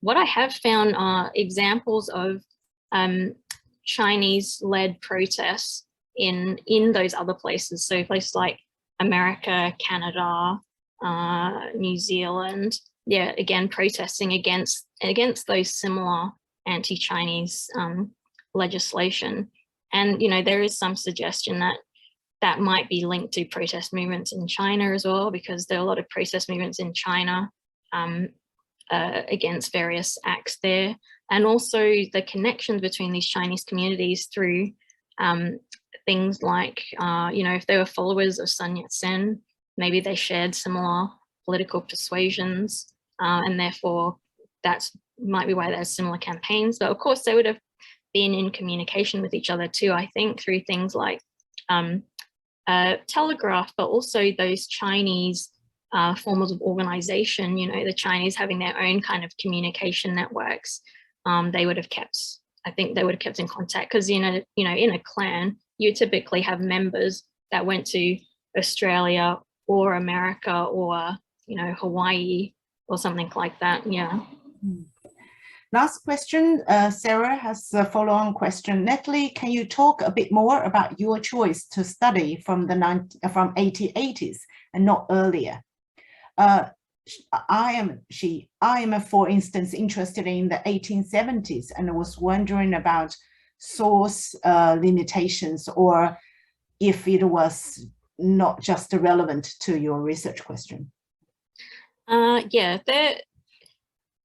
What I have found are examples of Chinese-led protests in those other places. So places like America, Canada, New Zealand, yeah, again, protesting against those similar anti-Chinese legislation. And, you know, there is some suggestion that might be linked to protest movements in China as well, because there are a lot of protest movements in China against various acts there. And also the connections between these Chinese communities through things like, you know, if they were followers of Sun Yat-sen, maybe they shared similar political persuasions, and therefore that might be why there's similar campaigns. But of course, they would have been in communication with each other too, I think, through things like telegraph, but also those Chinese forms of organization, you know, the Chinese having their own kind of communication networks, they would have kept, I think they would have kept in contact, because, you know, in a clan, you typically have members that went to Australia or America or, you know, Hawaii or something like that. Yeah. Last question, Sarah has a follow-on question. Natalie, can you talk a bit more about your choice to study from the 1880s and not earlier? I am, for instance, interested in the 1870s and was wondering about source limitations, or if it was not just relevant to your research question. Yeah,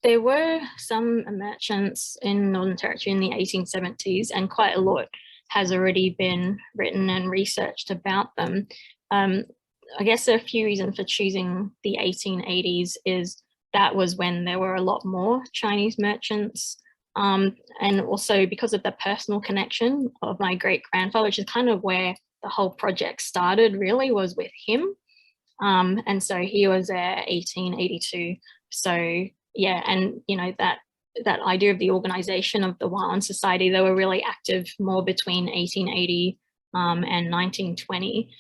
there were some merchants in Northern Territory in the 1870s, and quite a lot has already been written and researched about them. I guess a few reasons for choosing the 1880s is that was when there were a lot more Chinese merchants, and also because of the personal connection of my great-grandfather, which is kind of where the whole project started, really, was with him. And so he was there 1882. So yeah, and you know, that idea of the organization of the Wa'an Society, they were really active more between 1880 and 1920.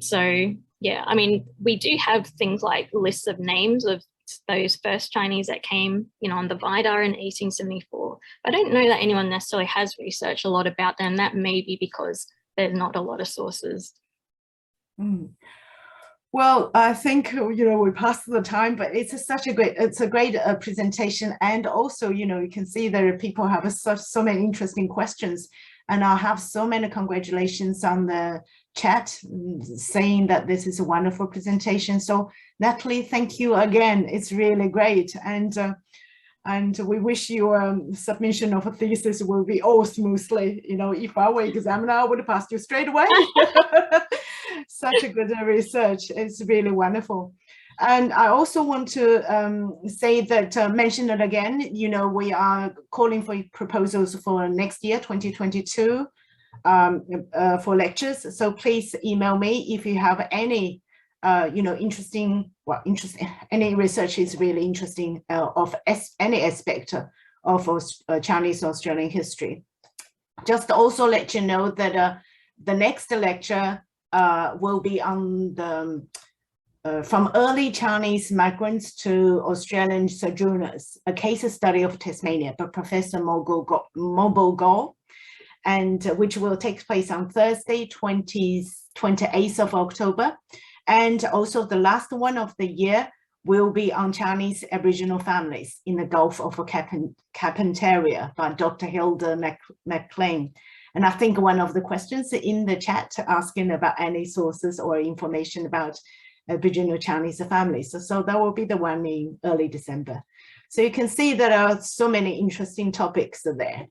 So yeah, I mean, we do have things like lists of names of those first Chinese that came, you know, on the Vidar in 1874. I don't know that anyone necessarily has researched a lot about them. That may be because there's not a lot of sources. Well, I think, you know, we passed the time, but it's a great presentation. And also, you know, you can see that people have so many interesting questions, and I have so many congratulations on the chat saying that this is a wonderful presentation. So Natalie, thank you again. It's really great. And we wish your submission of a thesis will be all smoothly. You know, if I were examiner, I would have passed you straight away. Such a good research. It's really wonderful. And I also want to say that, mention it again, you know, we are calling for proposals for next year, 2022, for lectures. So please email me if you have any, you know, any research is really interesting of any aspect of Chinese Australian history. Just also let you know that the next lecture will be on the from early Chinese migrants to Australian sojourners, a case study of Tasmania by Professor Mobile, and which will take place on Thursday, 28th of October. And also the last one of the year will be on Chinese Aboriginal families in the Gulf of Carpentaria by Dr. Hilda McLean. And I think one of the questions in the chat asking about any sources or information about Aboriginal Chinese families. So that will be the one in early December. So you can see there are so many interesting topics there.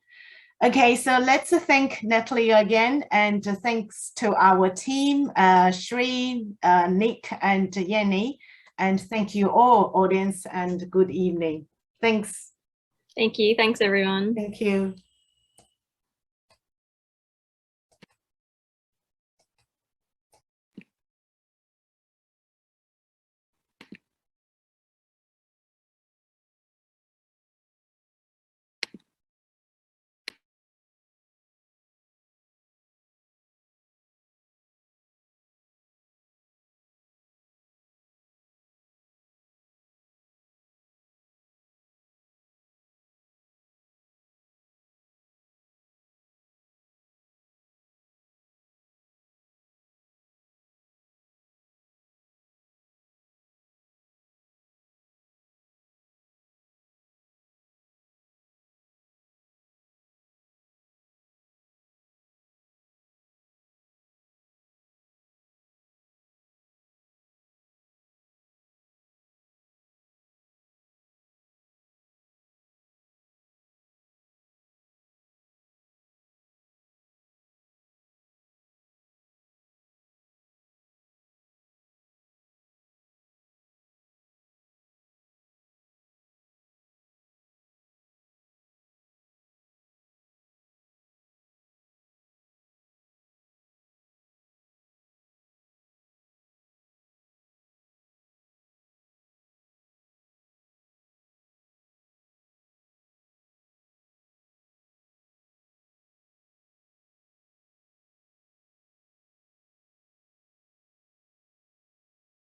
Okay, so let's thank Natalie again, and thanks to our team, Shri, Nick, and Yenny, and thank you all, audience, and good evening. Thanks. Thank you. Thanks, everyone. Thank you.